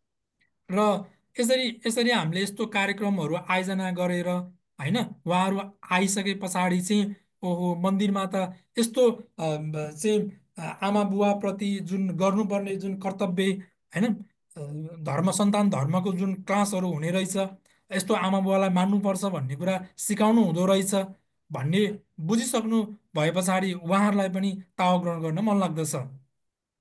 र यसरी हामीले यस्तो कार्यक्रमहरू आयोजना गरेर होइन उहाँहरू आइसके पछाडि चाहिँ ओहो मन्दिरमा त यस्तो चाहिँ आमा बुवाप्रति जुन गर्नुपर्ने जुन कर्तव्य होइन धर्म सन्तान धर्मको जुन क्लासहरू हुने रहेछ, यस्तो आमा बुवालाई मान्नुपर्छ भन्ने कुरा सिकाउनु हुँदो रहेछ भन्ने बुझिसक्नु भए पछाडि उहाँहरूलाई पनि ताओ ग्रहण गर्न मन लाग्दछ।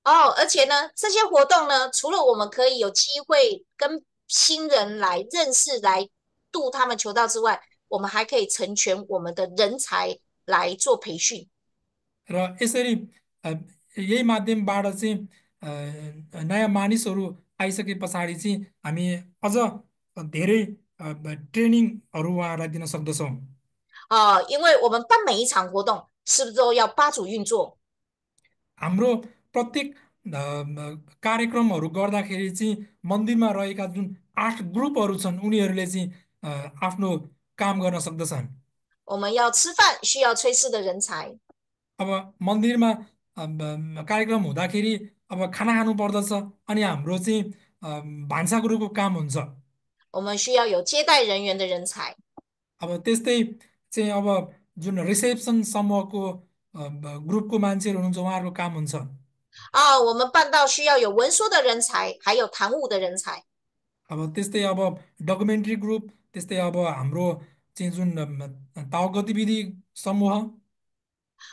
而且呢，这些活动呢，除了我们可以有机会跟新人来认识、来度他们求道之外，我们还可以成全我们的人才来做培训。र यसरी अ, यही माध्यमबाट चाहिँ नयाँ मानिसहरू आइसके पछाडि चाहिँ हामी अझ धेरै ट्रेनिङहरू उहाँहरूलाई दिन सक्दछौँ।因为我们办每一场活动，是不是都要八组运作？ हाम्रो प्रत्येक कार्यक्रमहरू गर्दाखेरि चाहिँ मन्दिरमा रहेका जुन 8 ग्रुपहरू छन् उनीहरूले चाहिँ आफ्नो काम गर्न सक्दछन्। 我们要吃饭，需要炊事的人才； अब मन्दिरमा कार्यक्रम हुँदाखेरि अब खाना खानु पर्दछ अनि हाम्रो चाहिँ भान्साकुरोको काम हुन्छ। 我们需要有接待人员的人才。 अब त्यस्तै चाहिँ अब जुन रिसेप्सन समूहको ग्रुपको मान्छेहरू हुनुहुन्छ उहाँहरूको काम हुन्छ। 我们办到需要有文书的人才，还有谈务的人才。 अब त्यस्तै अब डकुमेन्ट्री ग्रुप त्यस्तै अब हाम्रो चाहिँ जुन ताव गतिविधि समूह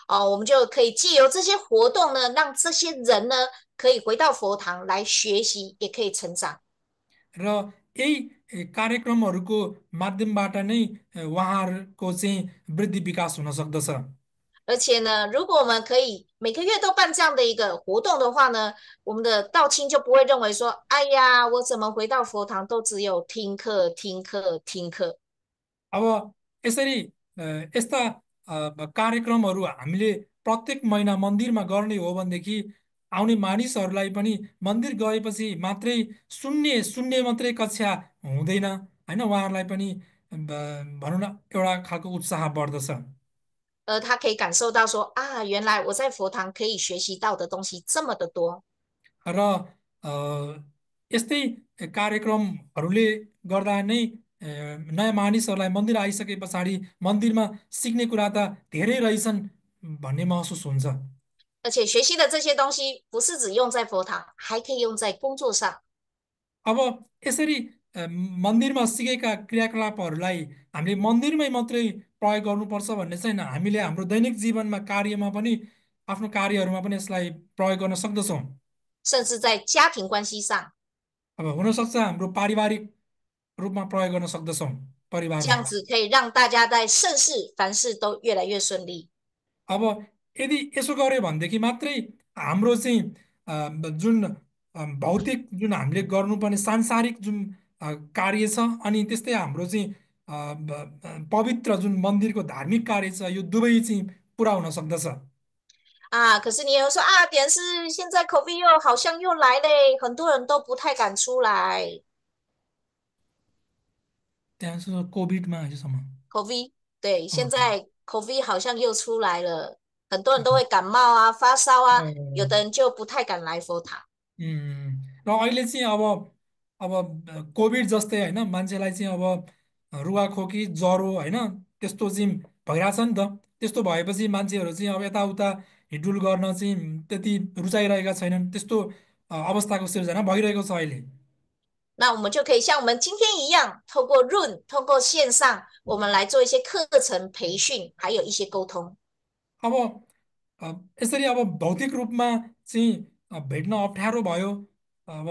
我们就可以借由这些活动呢，让这些人呢可以回到佛堂来学习，也可以成长。 र यही कार्यक्रमहरूको माध्यमबाट नै उहाँहरूको चाहिँ वृद्धि विकास हुन सक्दछ। 而且呢，如果我们可以每个月都办这样的一个活动的话呢，我们的道亲就不会认为说，哎呀，我怎么回到佛堂都只有听课、听课、听课。 अब यसरी यस्ता कार्यक्रमहरू हामीले प्रत्येक महिना मन्दिरमा गर्ने हो भनेदेखि आउने मानिसहरूलाई पनि मन्दिर गएपछि मात्रै सुन्ने सुन्ने मात्रै कक्षा हुँदैन होइन, उहाँहरूलाई पनि भनौँ न एउटा खालको उत्साह बढ्दछ। 他可以感受到说啊，原来我在佛堂可以学习到的东西这么的多。 र यस्तै कार्यक्रमहरूले गर्दा नै नयाँ मानिसहरूलाई मन्दिर आइसके पछाडि मन्दिरमा सिक्ने कुरा त धेरै रहेछन् भन्ने महसुस हुन्छ। 而且学习的这些东西不是只用在佛堂，还可以用在工作上。 अब यसरी मन्दिरमा सिकेका क्रियाकलापहरूलाई हामीले मन्दिरमै मात्रै प्रयोग गर्नुपर्छ भन्ने छैन, हामीले हाम्रो दैनिक जीवनमा कार्यमा पनि आफ्नो कार्यहरूमा पनि यसलाई प्रयोग गर्न सक्दछौँ। 甚至在家庭关系上， अब हुनसक्छ हाम्रो पारिवारिक रूपमा प्रयोग गर्न सक्दछौँ 这 परिवारमा। 样子可以让大家在盛世凡事都越来越顺利。 अब यदि यसो गर्यो भनेदेखि मात्रै हाम्रो चाहिँ जुन भौतिक जुन हामीले गर्नुपर्ने सांसारिक जुन कार्य छ अनि त्यस्तै हाम्रो चाहिँ पवित्र जुन मन्दिरको धार्मिक कार्य छ यो दुवै चाहिँ पुरा हुन सक्दछ। 可是你也会说啊，点是现在 COVID 又好像又来嘞，很多人都不太敢出来。त्यहाँ चाहिँ कोभिडमा अहिलेसम्म COVID 对，现在 COVID 好像又出来了，很多人都会感冒啊、发烧啊，有的人就不太敢来佛堂。 र अहिले चाहिँ अब कोभिड जस्तै होइन मान्छेलाई चाहिँ अब रुगाखोकी ज्वरो होइन त्यस्तो चाहिँ भइरहेछ नि त। त्यस्तो भएपछि मान्छेहरू चाहिँ अब यताउता हिँडडुल गर्न चाहिँ त्यति रुचाइरहेका छैनन्, त्यस्तो अवस्थाको सिर्जना भइरहेको छ अहिले। 那我们就可以像我们今天一样，透过 Room，透过线上，我们来做一些课程培训，还有一些沟通。 अब यसरी अब भौतिक रूपमा चाहिँ भेट्न अप्ठ्यारो भयो अब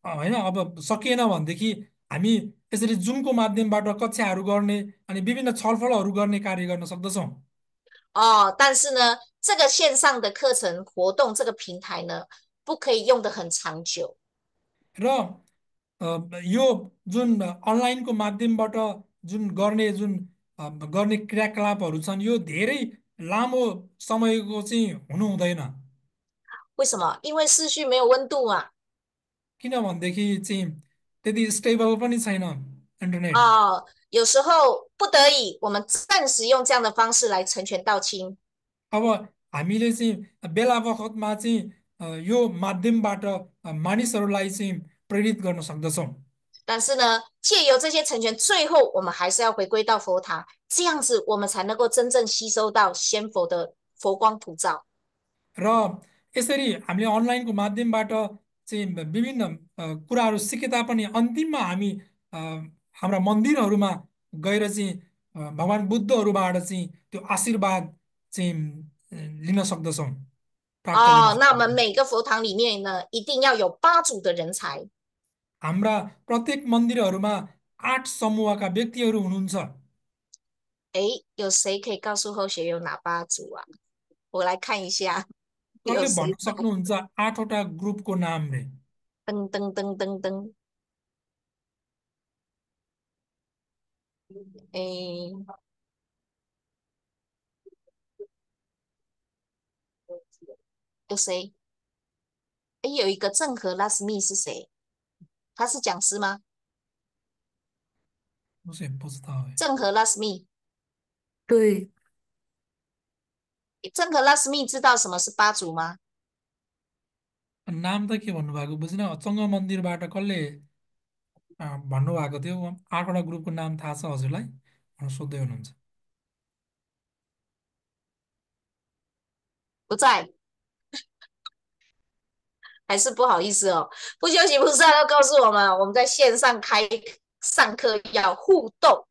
होइन, अब सकिएन भनेदेखि हामी यसरी जुमको माध्यमबाट कक्षाहरू गर्ने अनि विभिन्न छलफलहरू गर्ने कार्य गर्न सक्दछौँ। 但是呢，这个线上的课程活动这个平台呢，不可以用得很长久。 र यो जुन अनलाइनको माध्यमबाट जुन गर्ने क्रियाकलापहरू छन् यो धेरै लामो समयको चाहिँ हुनु हुँदैन। 为什么？因为视讯没有温度啊。 किनभनेदेखि चाहिँ त्यति स्टेबल पनि छैन इन्टरनेट।有时候不得已，我们暂时用这样的方式来成全道亲。 अब हामीले चाहिँ बेला बखतमा चाहिँ यो माध्यमबाट मानिसहरूलाई चाहिँ प्रेरित गर्न सक्दछौँ। 但是呢，借由这些成全，最后我们还是要回归到佛堂，这样子我们才能够真正吸收到仙佛的佛光普照。 र यसरी हामीले अनलाइनको माध्यमबाट चाहिँ विभिन्न कुराहरू सिके तापनि अन्तिममा हामी हाम्रा मन्दिरहरूमा गएर चाहिँ भगवान् बुद्धहरूबाट चाहिँ त्यो आशीर्वाद चाहिँ लिन सक्दछौँ, प्राप्त गर्न 那我们 सक्दछौँ। 每个佛堂里面呢，一定要有8组的人才。 हाम्रा प्रत्येक मन्दिरहरूमा 8 समूहका व्यक्तिहरू हुनुहुन्छ। 有谁可以告诉后学有哪8组啊？我来看一下有 कसले 谁 भन्न 在。सक्नुहुन्छ 8वटा ग्रुपको नाम रे 噔噔噔噔噔，诶，有谁？诶，有一个郑和拉斯密是谁？他是讲师吗？我是也不知道哎。郑和拉斯密，对，郑和拉斯密知道什么是八族吗？ नाम त के भन्नुभएको बुझिन चङ्ग मन्दिरबाट कसले भन्नुभएको थियो 8वटा ग्रुपको नाम थाहा छ हजुरलाई भनेर सोध्दै हुनुहुन्छ 不在，还是不好意思哦。不休息菩萨要告诉我们，我们在线上开上课要互动。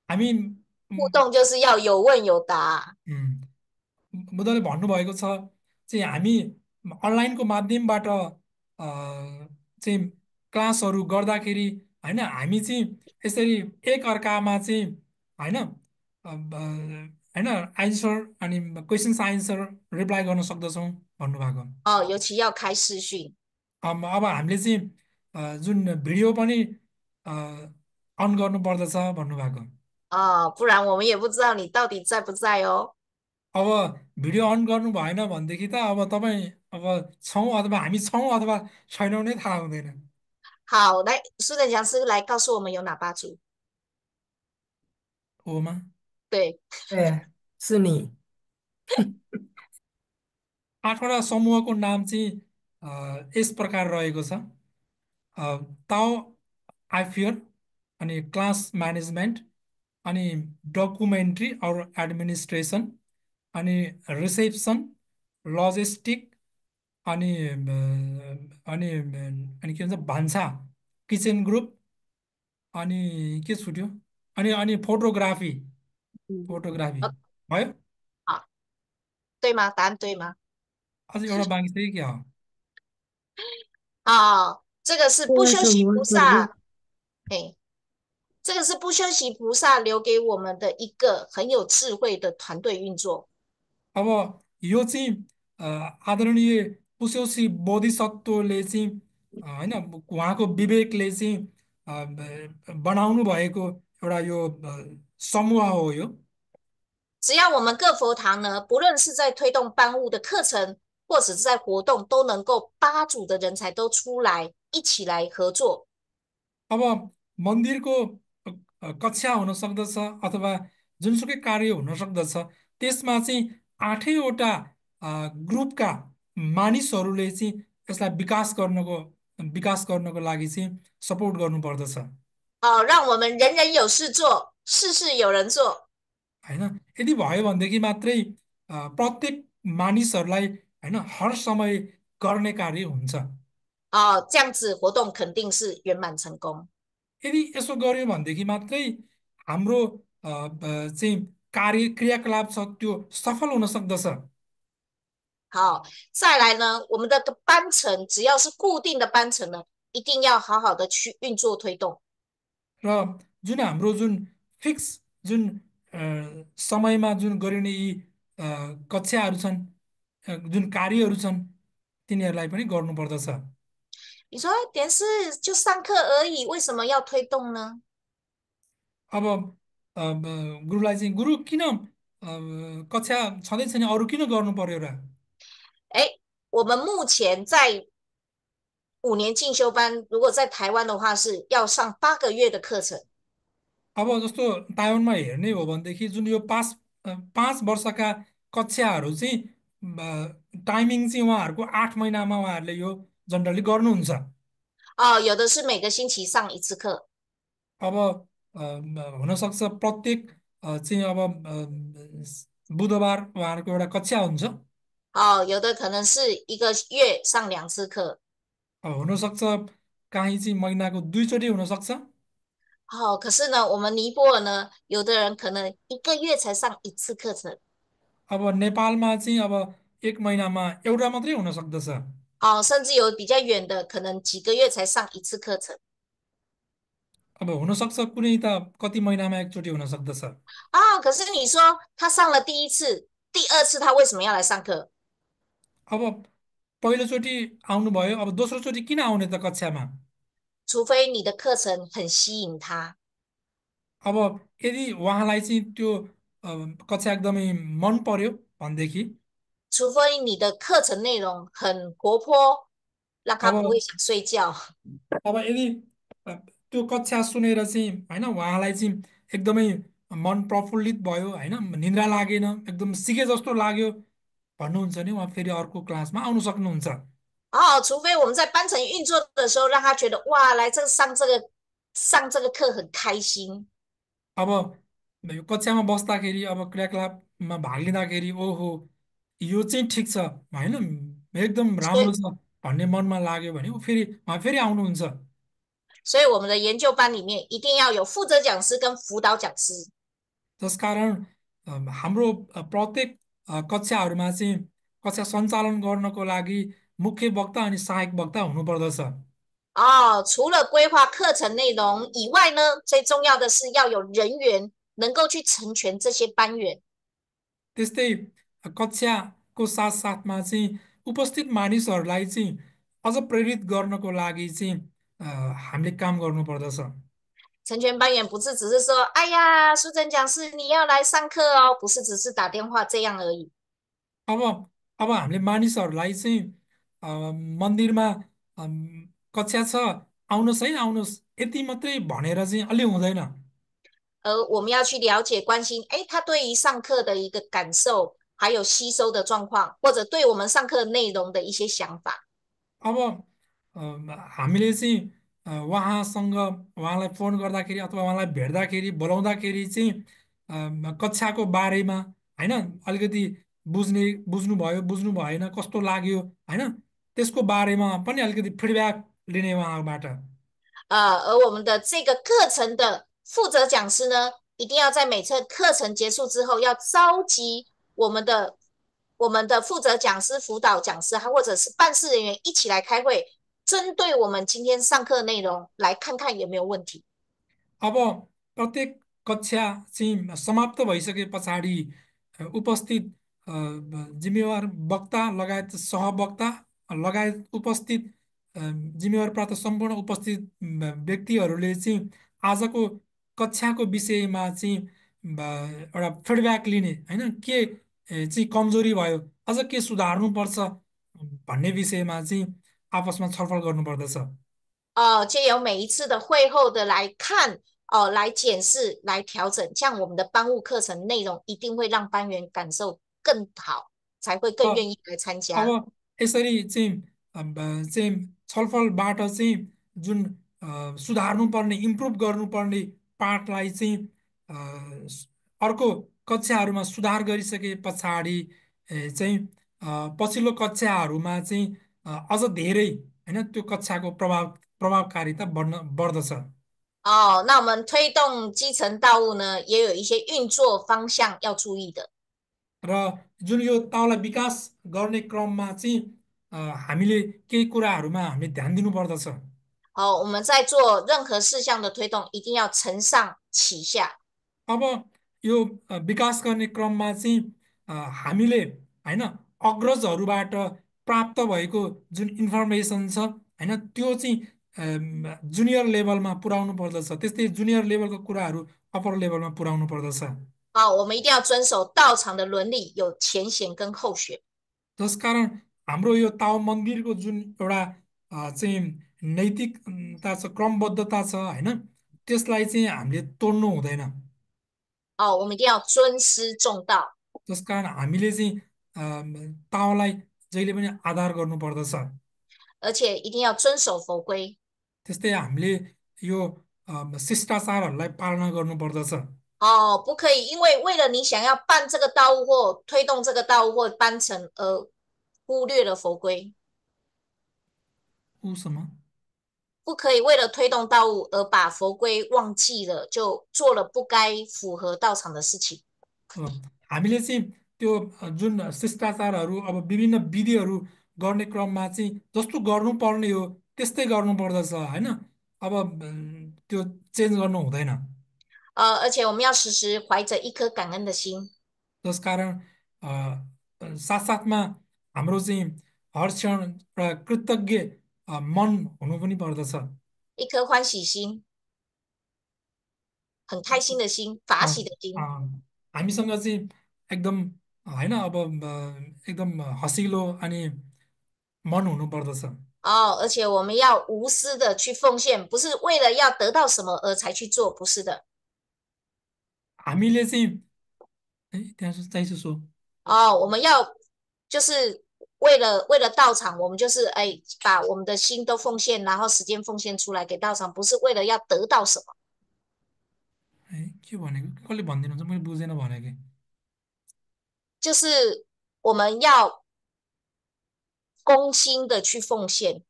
हामी 互动就是要有问有答。 बुद्धले भन्नुभएको छ चाहिँ हामी अनलाइनको माध्यमबाट चाहिँ क्लासहरू गर्दाखेरि होइन हामी चाहिँ यसरी एक अर्कामा चाहिँ होइन होइन एन्सर अनि क्वेसन्स आन्सर रिप्लाई गर्न सक्दछौँ भन्नुभएको 哦，尤其要开视讯 अब हामीले चाहिँ जुन भिडियो पनि अन गर्नु पर्दछ भन्नुभएको 哦，不然我们也不知道你到底在不在哦。 अब भिडियो अन गर्नु भएन भनेदेखि त अब तपाईँ अब छौँ अथवा हामी छौँ अथवा छैनौँ नै थाहा हुँदैन 好，来，苏等讲师来告诉我们有哪八组？ हो मा 对，哎，是你。 8वटा समूहको नाम चाहिँ यस प्रकार रहेको छ ताओ आइफियर अनि क्लास म्यानेजमेन्ट अनि डकुमेन्ट्री अर एडमिनिस्ट्रेसन अनि रिसेप्सन लजिस्टिक अनि अनि के भन्छ भान्सा किचन ग्रुप अनि के छुट्यो अनि फोटोग्राफी 嗯 फोटोग्राफी 呃， भयो 好，对吗？答案对吗？ अझ एउटा बाँकी चाहिँ के हो 啊，这个是这个什不休息么组织？菩萨，哎，这个是不休息菩萨留给我们的一个很有智慧的团队运作。 अब यो चाहिँ आदरणीय पुस्योसी बोधिसत्वले चाहिँ होइन उहाँको विवेकले चाहिँ बनाउनु भएको एउटा यो समूह हो यो 只要我们各佛堂呢，不论是在推动班务的课程，或者是在活动，都能够八组的人才都出来，一起来合作。 अब मन्दिरको कक्षा हुन सक्दछ अथवा जुनसुकै कार्य हुन सक्दछ त्यसमा चाहिँ 8वटा ग्रुपका मानिसहरूले चाहिँ यसलाई विकास गर्नको लागि चाहिँ सपोर्ट गर्नुपर्दछ 哦，让我们人人有事做，事事有人做。 होइन यदि भयो भनेदेखि मात्रै प्रत्येक मानिसहरूलाई होइन हर समय गर्ने कार्य हुन्छ 哦，这样子活动肯定是圆满成功。 यदि यसो गर्यो भनेदेखि मात्रै हाम्रो चाहिँ क्रियाकलाप छ त्यो सफल हुन सक्दछ 好，再来呢，我们的班程只要是固定的班程呢，一定要好好的去运作推动。 र जुन हाम्रो जुन फिक्स जुन समयमा जुन गरिने यी कक्षाहरू छन् जुन कार्यहरू छन् तिनीहरूलाई पनि गर्नुपर्दछ 你说点是就上课而已，为什么要推动呢？ अब गुरुलाई चाहिँ गुरु किन कक्षा छँदै छैन अरू किन गर्नु पर्यो र 哎，我们目前在5年进修班，如果在台湾的话，是要上8个月的课程。 अब जस्तो ताइवानमा हेर्ने हो भनेदेखि जुन यो 5 वर्षका कक्षाहरू चाहिँ टाइमिङ चाहिँ उहाँहरूको 8 महिनामा उहाँहरूले यो जनरली गर्नुहुन्छ 哦，有的是每个星期上一次课， अब हुनसक्छ प्रत्येक चाहिँ अब बुधबार उहाँहरूको एउटा कक्षा हुन्छ 哦，有的可能是1个月上2次课， हुनसक्छ काहीँ चाहिँ महिनाको 2चोटि हुनसक्छ 哦，可是呢，我们尼泊尔呢，有的人可能1个月才上1次课程， अब नेपालमा चाहिँ अब 1 महिनामा एउटा मात्रै हुन सक्दछ 哦，甚至有比较远的，可能几个月才上1次课程。अब हुनसक्छ कुनै त कति महिनामा एकचोटि हुन सक्दछ।可是你说他上了第一次、第二次，他为什么要来上课？ अब पहिलोचोटि आउनुभयो, अब दोस्रोचोटि किन आउने त कक्षामा? 除非你的课程很吸引他， अब यदि उहाँलाई चाहिँ त्यो कक्षा एकदमै मन पर्यो भनेदेखि, 除非你的课程内容很活泼，让他不会अब想睡觉。 अब यदि अ, त्यो कक्षा सुनेर चाहिँ होइन उहाँलाई चाहिँ एकदमै मन प्रफुल्लित भयो, होइन निन्द्रा लागेन, एकदम सिके जस्तो लाग्यो भन्नुहुन्छ भने उहाँ फेरि अर्को क्लासमा आउन सक्नुहुन्छ।除非我们在班层运作的时候，让他觉得哇，来上这个课很开心。 अब यो कक्षामा बस्दाखेरि, अब क्रियाकलापमा भाग लिँदाखेरि ओहो यो चाहिँ ठिक छ, होइन एकदम 所 राम्रो 以，छ भन्ने मनमा लाग्यो भने ऊ उहाँ फेरि आउनुहुन्छ। 所以我们的研究班里面一定要有负责讲师跟辅导讲师。 त्यसकारण हाम्रो प्रत्येक कक्षाहरूमा चाहिँ कक्षा सञ्चालन गर्नको लागि मुख्य वक्ता अनि सहायक वक्ता हुनुपर्दछ। 除了规划课程内容以外呢，最重要的是要有人员能够去成全这些班员。 त्यस्तै कक्षाको साथसाथमा चाहिँ उपस्थित मानिसहरूलाई चाहिँ अझ प्रेरित गर्नको लागि चाहिँ हामीले काम गर्नुपर्दछ। 成全班员不是只是说，哎呀，苏珍讲师你要来上课哦，不是只是打电话这样而已。 अब अब हामीले मानिसहरूलाई चाहिँ मन्दिरमा कक्षा छ आउनुहोस् है आउनुहोस् यति मात्रै भनेर चाहिँ अलि हुँदैन।我们要去了解、关心，他对于上课的一个感受，还有吸收的状况，或者对我们上课内容的一些想法。 अब हामीले चाहिँ उहाँलाई फोन गर्दाखेरि अथवा उहाँलाई भेट्दाखेरि बोलाउँदाखेरि चाहिँ कक्षाको बारेमा होइन अलिकति बुझ्नुभयो बुझ्नु भएन कस्तो लाग्यो होइन त्यसको बारेमा पनि अलिकति फिडब्याक लिने उहाँबाट। 而我们的这个课程的负责讲师呢，一定要在每次课程结束之后，要召集我们的负责讲师、辅导讲师，或者是办事人员一起来开会，针对我们今天上课内容来看看有没有问题。 अब प्रत्येक कक्षा चाहिँ समाप्त भइसके पछाडि उपस्थित जिम्मेवार वक्ता लगायत सहवक्ता लगायत उपस्थित जिम्मेवार प्राप्त सम्पूर्ण उपस्थित व्यक्तिहरूले चाहिँ आजको कक्षाको विषयमा चाहिँ एउटा फिडब्याक लिने होइन के चाहिँ कमजोरी भयो अझ के सुधार्नुपर्छ भन्ने विषयमा चाहिँ आपसमा छलफल गर्नुपर्दछ।借由每一次的会后的来看，来检视、来调整，这样我们的班务课程内容一定会让班员感受更好，才会更愿意来参加。 अब यसरी चाहिँ छलफलबाट चाहिँ जुन सुधार्नुपर्ने इम्प्रुभ गर्नुपर्ने पार्टलाई चाहिँ अर्को कक्षाहरूमा सुधार गरिसके पछाडि चाहिँ पछिल्लो कक्षाहरूमा चाहिँ अझ धेरै होइन त्यो कक्षाको प्रभावकारिता बढ्दछ। 那我们推动基层道务呢，也有一些运作方向要注意的。 र जुन यो ताउलाई विकास गर्ने क्रममा चाहिँ हामीले केही कुराहरूमा हामीले ध्यान दिनुपर्दछ।我们在做任何事项的推动，一定要承上启下。 अब यो विकास गर्ने क्रममा चाहिँ हामीले होइन अग्रजहरूबाट प्राप्त भएको जुन इन्फर्मेसन छ होइन त्यो चाहिँ जुनियर लेभलमा पुर्याउनु पर्दछ, त्यस्तै जुनियर लेभलको कुराहरू अप्पर लेभलमा पुर्याउनु पर्दछ। 我们一定要遵守道场的伦理，有前贤跟后学。 जसकारण हाम्रो यो ताओ मन्दिरको जुन एउटा चाहिँ नैतिकता छ क्रमबद्धता छ होइन त्यसलाई चाहिँ हामीले तोड्नु हुँदैन। 我们一定要尊师重道。 जसकारण हामीले चाहिँ ताओलाई जहिले पनि आदर गर्नु पर्दछ। 而且一定要遵守佛规。 त्यस्तै हामीले यो शिष्टाचारहरूलाई पालना गर्नु पर्दछ। 不可以因为了你想要办这个道务或推动这个道务或班程而忽略了佛规。什么？ 不可以为了推动道务而把佛规忘记了，就做了不该符合道场的事情。 हामीले चाहिँ त्यो जुन शिष्टाचारहरू अब विभिन्न विधिहरू गर्ने क्रममा चाहिँ जस्तो गर्नुपर्ने हो त्यस्तै गर्नुपर्दछ होइन। अब त्यो चेन्ज गर्नु हुँदैन।而且我们要时时怀着一颗感恩的心。त्यसकारण साथसाथमा हाम्रो चाहिँ हर क्षण एउटा कृतज्ञ मन हुनु पनि पर्दछ।一颗欢喜心，很开心的心，法喜的心。हामीसँग चाहिँ एकदम होइन अब एकदम हँसिलो अनि मन हुनु पर्दछ।而且我们要无私的去奉献，不是为了要得到什么而才去做，不是的。हामीले चाहिँ त्यहाँ再次说。我们要就是为了道场，我们就是把我们的心都奉献，然后时间奉献出来给道场，不是为了要得到什么。के भनेको कसले भनिदिनुहुन्छ मैले बुझेन भनेको।就是我们要公心的去奉献。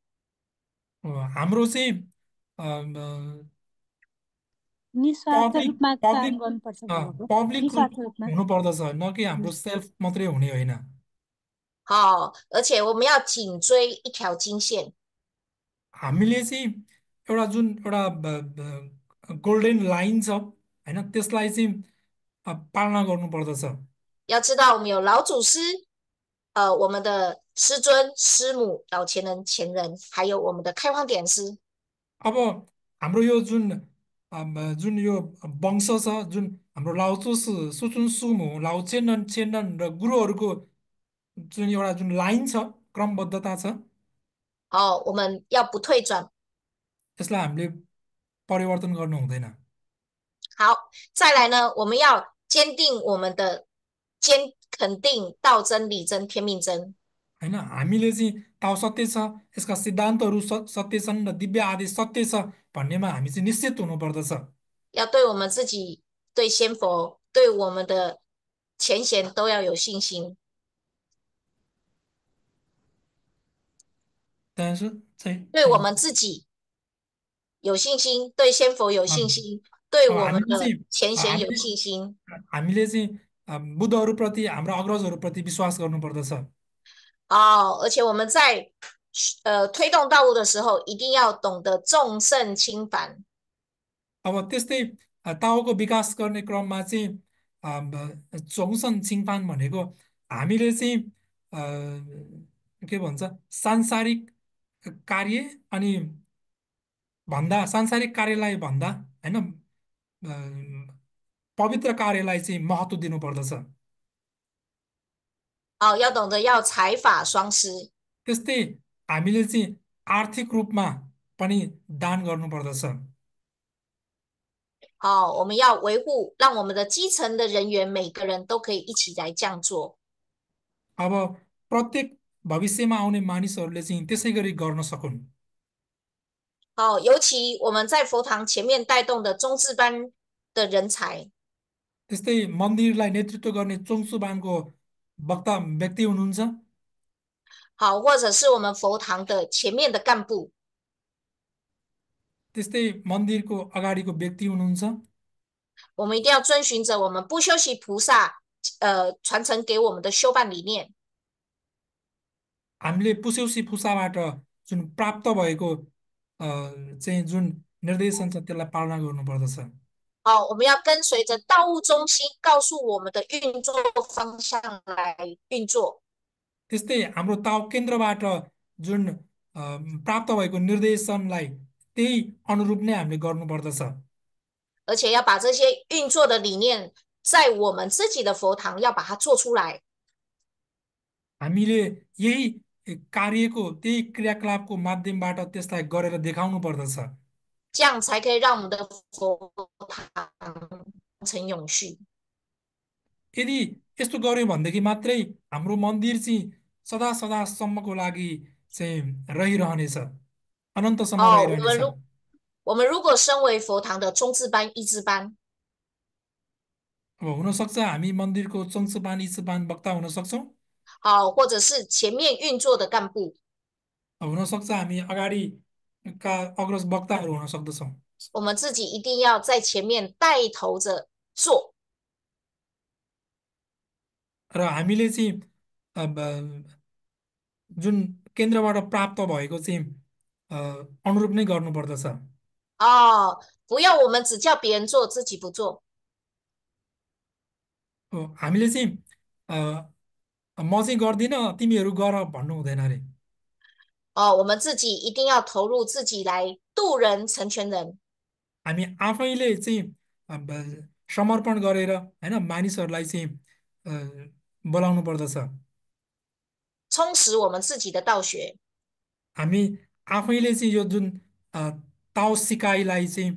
हाम्रो चाहिँ निस्वार्थ पब्लिक रूपमा काम पब्लिक गर्नुपर्छ भन्नुभएको। पब्लिक निस्वार्थ रूपमा हुनु पर्दछ, न कि हाम्रो सेल्फ मात्रै हुने होइन।而且我们要紧追一条金线。हामीले चाहिँ एउटा जुन एउटा गोल्डन लाइन छ होइन, त्यसलाई चाहिँ पालना गर्नु पर्दछ।要知道我们有老祖师，我们的师尊、师母、老前人、前人，还有我们的开荒点师。अब हाम्रो यो जुन यो वंश छ, जुन हाम्रो लाउचु सुचुन सुमु लाउचेनन चेनन र गुरुहरूको जुन एउटा जुन लाइन छ, क्रमबद्धता छ, 我们要不退转。 त्यसलाई हामीले परिवर्तन गर्नु हुँदैन।好，再来呢，我们要坚定我们的肯定道真、理真、天命真。 होइन, हामीले चाहिँ ताउ सत्य छ, यसका सिद्धान्तहरू सत्य छन् र दिव्य आदि सत्य छ भन्नेमा हामी चाहिँ निश्चित हुनु पर्दछ।要对我们自己、对仙佛、对我们的前贤都要有信心。但是对我们自己有信心，对仙佛有信心，对我们的前贤有信心。 हामीले चाहिँ बुद्धहरूप्रति, हाम्रा अग्रजहरूप्रति विश्वास गर्नु पर्दछ। 而且我们在推动道路的时候，一定要懂得众圣轻凡。 अब त्यस्तै ताओको विकास गर्ने क्रममा चाहिँ चोङसन छिङफान भनेको हामीले चाहिँ के भन्छ, सांसारिक कार्य अनि भन्दा, सांसारिक कार्यलाई भन्दा होइन पवित्र कार्यलाई चाहिँ महत्त्व दिनु पर्दछ। 要懂得要财法双施。 त्यस्तै हामीले चाहिँ आर्थिक रूपमा पनि दान गर्नु पर्दछ। 我们要维护，让我们的基层的人员每个人都可以一起来这样做。 अब प्रत्येक भविष्यमा आउने मानिसहरूले चाहिँ त्यसै गरी गर्न सकुन्। 尤其我们在佛堂前面带动的中智班的人才， त्यस्तै मन्दिरलाई नेतृत्व गर्ने चोङसुबानको वक्ता व्यक्ति हुनुहुन्छ। 或者是我们佛堂的前面的干部， त्यस्तै मन्दिरको अगाडिको व्यक्ति हुनुहुन्छ। 我们一定要遵循着我们不修习菩萨传承给我们的修办理念。 हामीले पुस्यौसी फुसाबाट जुन प्राप्त भएको चाहिँ जुन निर्देशन छ त्यसलाई पालना गर्नु पर्दछ। 我们要跟随着道务中心告诉我们的运作方向来运作。 त्यस्तै हाम्रो ताउ केन्द्रबाट जुन प्राप्त भएको निर्देशनलाई त्यही अनुरूप नै हामीले गर्नु पर्दछ। 而且要把这些运作的理念在我们自己的佛堂要把它做出来。 हामीले यही कार्यको, त्यही क्रियाकलापको माध्यमबाट त्यसलाई गरेर देखाउनु पर्दछ। 这样才可以让我们的佛堂成永续。 यदि यस्तो गर्यो भनेदेखि मात्रै हाम्रो मन्दिर चाहिँ सदा सदासम्मको लागि चाहिँ रहिरहनेछ, अनन्तसम्म रहिरहनेछ। 我们如果身为佛堂的中智班、一智班， अब हुनसक्छ हामी मन्दिरको चङसुपान इचुपान वक्ता हुन सक्छौँ। 或者是前面运作的干部， हुनसक्छ हामी अगाडिका अग्रज वक्ताहरू हुन सक्दछौँ। 我们自己一定要在前面带头着做。 र हामीले चाहिँ जुन केन्द्रबाट प्राप्त भएको चाहिँ अनुरूप नै गर्नुपर्दछ। 不要我们只叫别人做，自己不做。हामीले चाहिँ म चाहिँ गर्दिनँ तिमीहरू गर भन्नु हुँदैन अरे।我们自己一定要投入自己来渡人成全人。हामी आफैले चाहिँ समर्पण गरेर होइन मानिसहरूलाई चाहिँ बोलाउनु पर्दछ।充实我们自己的道学。हामी आफैले चाहिँ यो जुन ताओ सिकाइलाई चाहिँ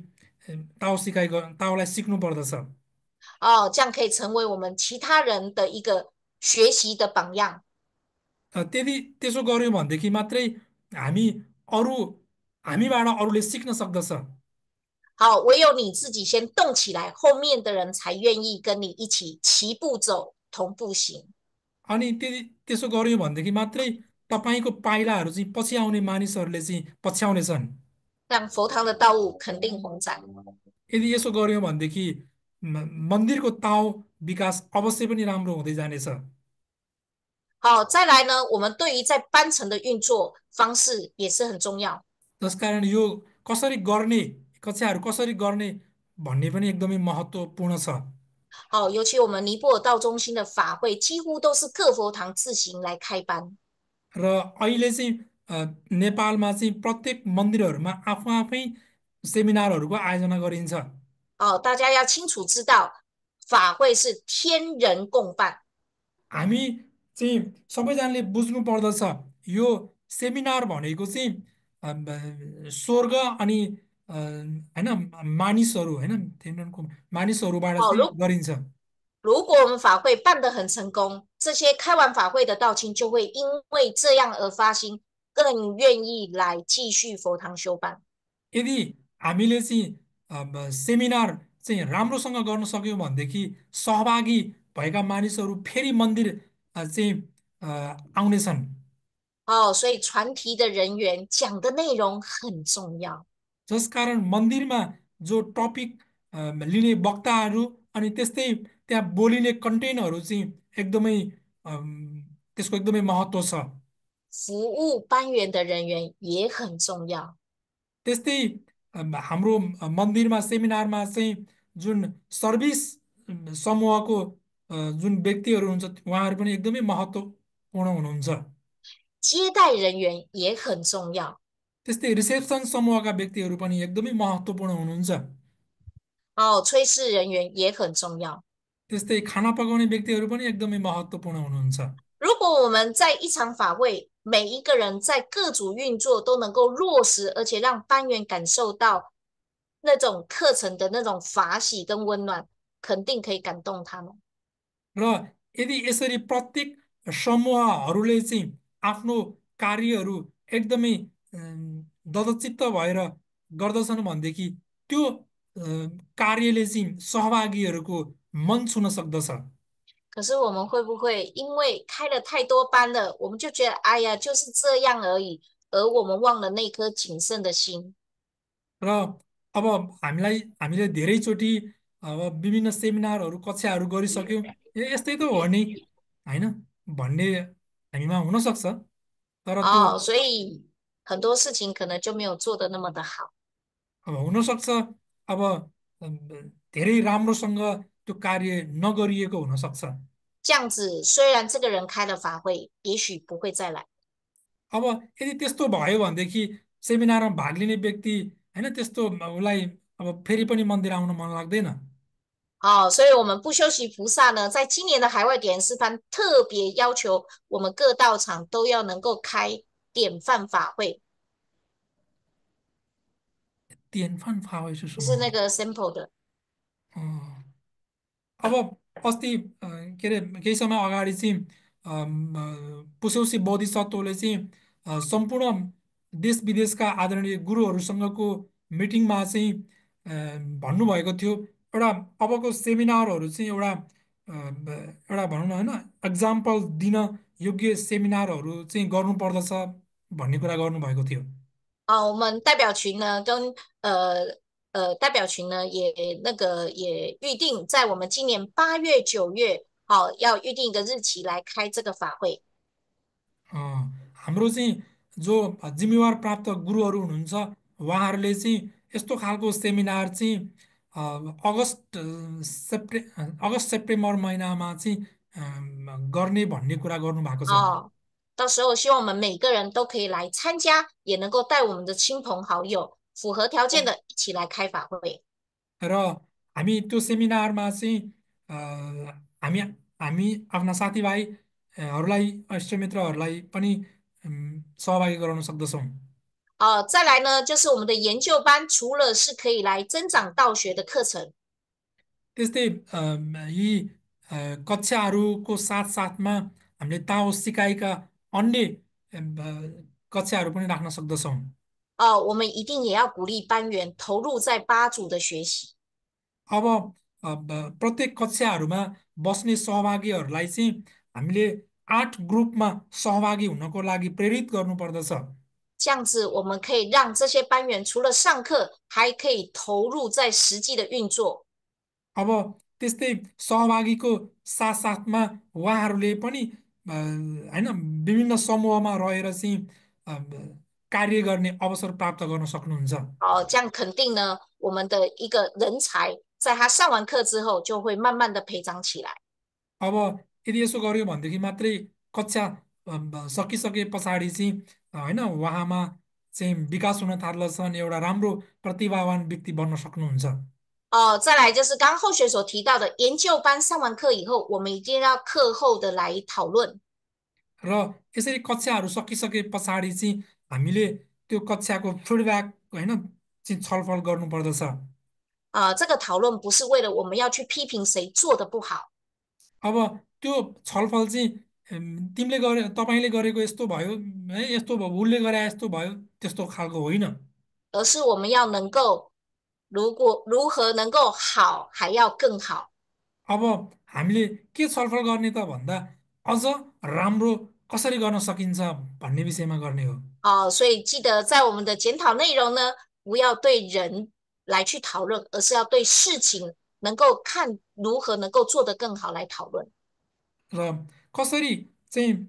ताओलाई सिक्नु पर्दछ।这样可以成为我们其他人的一个学习的榜样。त्यसो गर्यौँ भनेदेखि मात्रै हामी अरू हामीबाट अरूले सिक्न सक्दछ।唯有你自己先动起来，后面的人才愿意跟你一起齐步走，同步行。अनि त्यसो गर्यौँ भनेदेखि मात्रै तपाईँको पाइलाहरू चाहिँ पछि आउने मानिसहरूले चाहिँ पछ्याउनेछन्।让佛堂的道路肯定宏展。यदि यसो गर्यौँ भनेदेखि मन्दिरको ताओ विकास अवश्य पनि राम्रो हुँदै जानेछ।再来呢，我们对于在班程的运作方式也是很重要。जसकारण यो कसरी गर्ने कक्षाहरू कसरी गर्ने भन्ने पनि एकदमै महत्त्वपूर्ण छ।尤其我们尼泊尔道中心的法会，几乎都是各佛堂自行来开班。र अहिले चाहिँ नेपालमा चाहिँ प्रत्येक मन्दिरहरूमा आफू आफै सेमिनारहरूको आयोजना गरिन्छ।大家要清楚知道，法会是天人共办。हामी चाहिँ सबैजनाले बुझ्नु पर्दछ यो सेमिनार भनेको चाहिँ स्वर्ग अनि होइन मानिसहरू होइन मानिसहरूबाट चाहिँ गरिन्छ।如果我们法会办得很成功，这些开完法会的道亲就会因为这样而发心，更愿意来继续佛堂修办。यदि हामीले चाहिँ सेमिनार चाहिँ राम्रोसँग गर्न सक्यौँ भनेदेखि सहभागी भएका मानिसहरू फेरि मन्दिर चाहिँ आउनेछन्।所以传题的人员讲的内容很重要。जसकारण मन्दिरमा जो टपिक लिने वक्ताहरू अनि त्यस्तै त्यहाँ बोलिने कन्टेन्टहरू चाहिँ एकदमै त्यसको एकदमै महत्त्व छ।服务班员的人员也很重要。त्यस्तै हाम्रो मन्दिरमा सेमिनारमा चाहिँ जुन सर्भिस समूहको जुन व्यक्तिहरू हुन्छ उहाँहरू पनि एकदमै महत्त्वपूर्ण हुनुहुन्छ।接待人员也很重要。त्यस्तै रिसेप्सन समूहका व्यक्तिहरू पनि एकदमै महत्त्वपूर्ण हुनुहुन्छ।炊事人员也很重要。त्यस्तै खाना पकाउने व्यक्तिहरू पनि एकदमै महत्त्वपूर्ण हुनुहुन्छ।如果我们在一场法会，每一个人在各组运作都能够落实，而且让班员感受到那种课程的那种法喜跟温暖，肯定可以感动他们。र यदि यसरी प्रत्येक समूहहरूले चाहिँ आफ्नो कार्यहरू एकदमै ददचित्त भएर गर्दछन् भनेदेखि त्यो कार्यले चाहिँ सहभागीहरूको मन छुन सक्दछ।可是我们会不会因为开了太多班了，我们就觉得哎呀就是这样而已，而我们忘了那颗谨慎的心？र अब हामीले धेरैचोटि अब विभिन्न सेमिनारहरू कक्षाहरू गरिसक्यौँ यस्तै त हो नि होइन भन्ने हामीमा हुनसक्छ। तर त्यो所以很多事情可能就没有做得那么的好。अब हुनसक्छ अब धेरै राम्रोसँग त्यो कार्य नगरिएको हुनसक्छ।这样子虽然这个人开了法会，也许不会再来。अब यदि त्यस्तो भयो भनेदेखि सेमिनारमा भाग लिने व्यक्ति होइन त्यस्तो उसलाई अब फेरि पनि मन्दिर आउन मन लाग्दैन।所以我们不修习菩萨呢，在今年的海外点示班特别要求我们各道场都要能够开典范法会。典范法会是什么？就是那个 sample 的。अब अस्ति के अरे केही समय अगाडि चाहिँ पुसौसी बोधिसत्वले चाहिँ सम्पूर्ण देश विदेशका आदरणीय गुरुहरूसँगको मिटिङमा चाहिँ भन्नुभएको थियो एउटा अबको सेमिनारहरू चाहिँ एउटा भनौँ न होइन एक्जाम्पल दिन योग्य सेमिनारहरू चाहिँ गर्नुपर्दछ भन्ने कुरा गर्नुभएको थियो।我们代表群呢跟代表群呢也预定在我们今年8月9月要预定一个日期来开这个法会。हाम्रो चाहिँ जो जिम्मेवार प्राप्त गुरुहरू हुनुहुन्छ उहाँहरूले चाहिँ यस्तो खालको सेमिनार चाहिँ अगस्त सेप्टेम्बर महिनामा चाहिँ गर्ने भन्ने कुरा गर्नु भएको छ।到时候希望我们每个人都可以来参加，也能够带我们的亲朋好友，符合条件的一起来开法会。र हामी त्यो सेमिनारमा चाहिँ अ, हामी हामी आफ्ना साथीभाइहरूलाई इष्टमित्रहरूलाई पनि सहभागी गराउन सक्दछौँ।再来呢，就是我们的研究班，除了是可以来增长道学的课程， त्यस्तै यी कक्षाहरूको साथसाथमा हामीले ताओ सिकाइका अन्य कक्षाहरू पनि राख्न सक्दछौँ।我们一定也要鼓励班员投入在八组的学习。 अब प्रत्येक कक्षाहरूमा बस्ने सहभागीहरूलाई चाहिँ हामीले 8 ग्रुपमा सहभागी हुनको लागि प्रेरित गर्नुपर्दछ। 这样子，我们可以让这些班员除了上课，还可以投入在实际的运作。 अब त्यस्तै सहभागीको साथसाथमा उहाँहरूले पनि होइन विभिन्न समूहमा रहेर चाहिँ कार्य गर्ने अवसर प्राप्त गर्न सक्नुहुन्छ।这样肯定呢，我们的一个人才在他上完课之后，就会慢慢的培长起来。 अब यदि यसो गर्यो भनेदेखि मात्रै कक्षा सकिसके पछाडि चाहिँ होइन उहाँमा चाहिँ विकास हुन थाल्दछ अनि एउटा राम्रो प्रतिभावान व्यक्ति बन्न सक्नुहुन्छ। 再来就是刚刚后学所提到的研究班上完课以后，我们一定要课后的来讨论。 र यसरी कक्षाहरू सकिसके पछाडि चाहिँ हामीले त्यो कक्षाको फिडब्याक होइन चाहिँ छलफल गर्नुपर्दछ।这个讨论不是为了我们要去批评谁做的不好， अब त्यो छलफल चाहिँ तपाईँले गरेको यस्तो भयो है यस्तो भयो उसले गरे यस्तो भयो त्यस्तो खालको होइन। 而是我们要能够如何能够好，还要更好。 अब हामीले के छलफल गर्ने त भन्दा अझ राम्रो कसरी गर्न सकिन्छ भन्ने विषयमा गर्ने हो।所以记得在我们的检讨内容呢，不要对人来去讨论，而是要对事情能够看如何能够做得更好来讨论。 र कसरी चाहिँ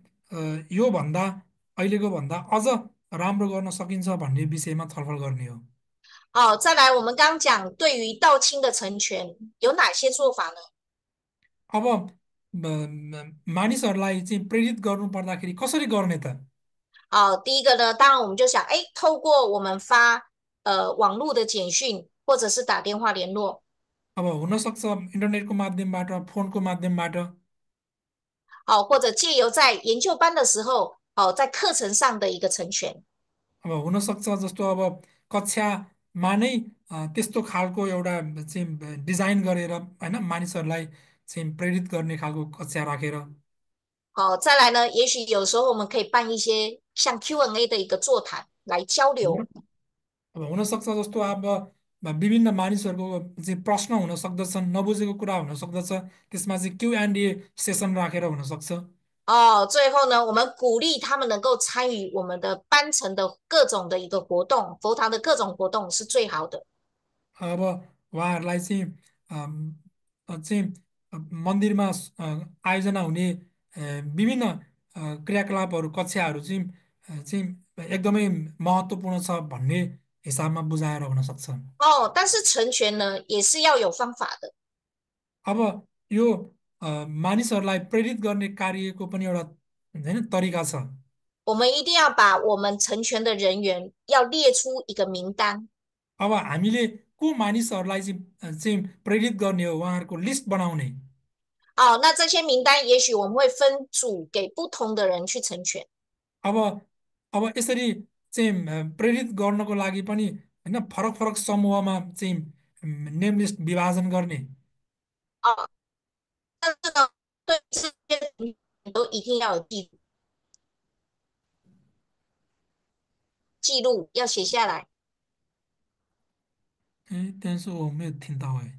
योभन्दा अहिलेको भन्दा अझ राम्रो गर्न सकिन्छ भन्ने विषयमा छलफल गर्ने हो।再来我们刚刚讲对于道亲的成全有哪些做法呢？ अब मानिसहरूलाई चाहिँ प्रेरित गर्नु पर्दाखेरि कसरी गर्ने त? 第一个呢，当然我们就想，透过我们发网络的简讯，或者是打电话联络， अब हुनसक्छ इन्टरनेटको माध्यमबाट फोनको माध्यमबाट 或者借由在研究班的时候，在课程上的一个成全。 अब हुनसक्छ जस्तो अब कक्षामा नै त्यस्तो खालको एउटा चाहिँ डिजाइन गरेर होइन मानिसहरूलाई चाहिँ प्रेरित गर्ने खालको कक्षा राखेर 再来呢，也许有时候我们可以办一些像 Q&A 的一个座谈来交流。 अब हुनसक्छ जस्तो अब विभिन्न मानिसहरूको चाहिँ प्रश्न हुन सक्दछन् नबुझेको कुरा हुन सक्दछ त्यसमा चाहिँ Q&A सेसन राखेर हुनसक्छ। 最后呢，我们鼓励他们能够参与我们的班程的各种的一个活动，佛堂的各种活动是最好的。 अब उहाँहरूलाई चाहिँ मन्दिरमा आयोजना हुने विभिन्न क्रियाकलापहरू कक्षाहरू चाहिँ एकदमै महत्त्वपूर्ण छ भन्ने हिसाबमा बुझाएर हुन सक्छ। 但是成全呢，也是要有方法的。 अब यो मानिसहरूलाई प्रेरित गर्ने कार्यको पनि एउटा होइन तरिका छ। 我们一定要把我们成全的人员要列出一个名单。 अब हामीले को मानिसहरूलाई चाहिँ प्रेरित गर्ने हो उहाँहरूको लिस्ट बनाउने। 那这些名单也许我们会分组给不同的人去成全。 अब यसरी चाहिँ प्रेरित गर्नको लागि पनि होइन फरक फरक समूहमा चाहिँ नेम लिस्ट विभाजन गर्ने। 但是呢，对这些都一定要有记录，要写下来。 但是我没有听到哎。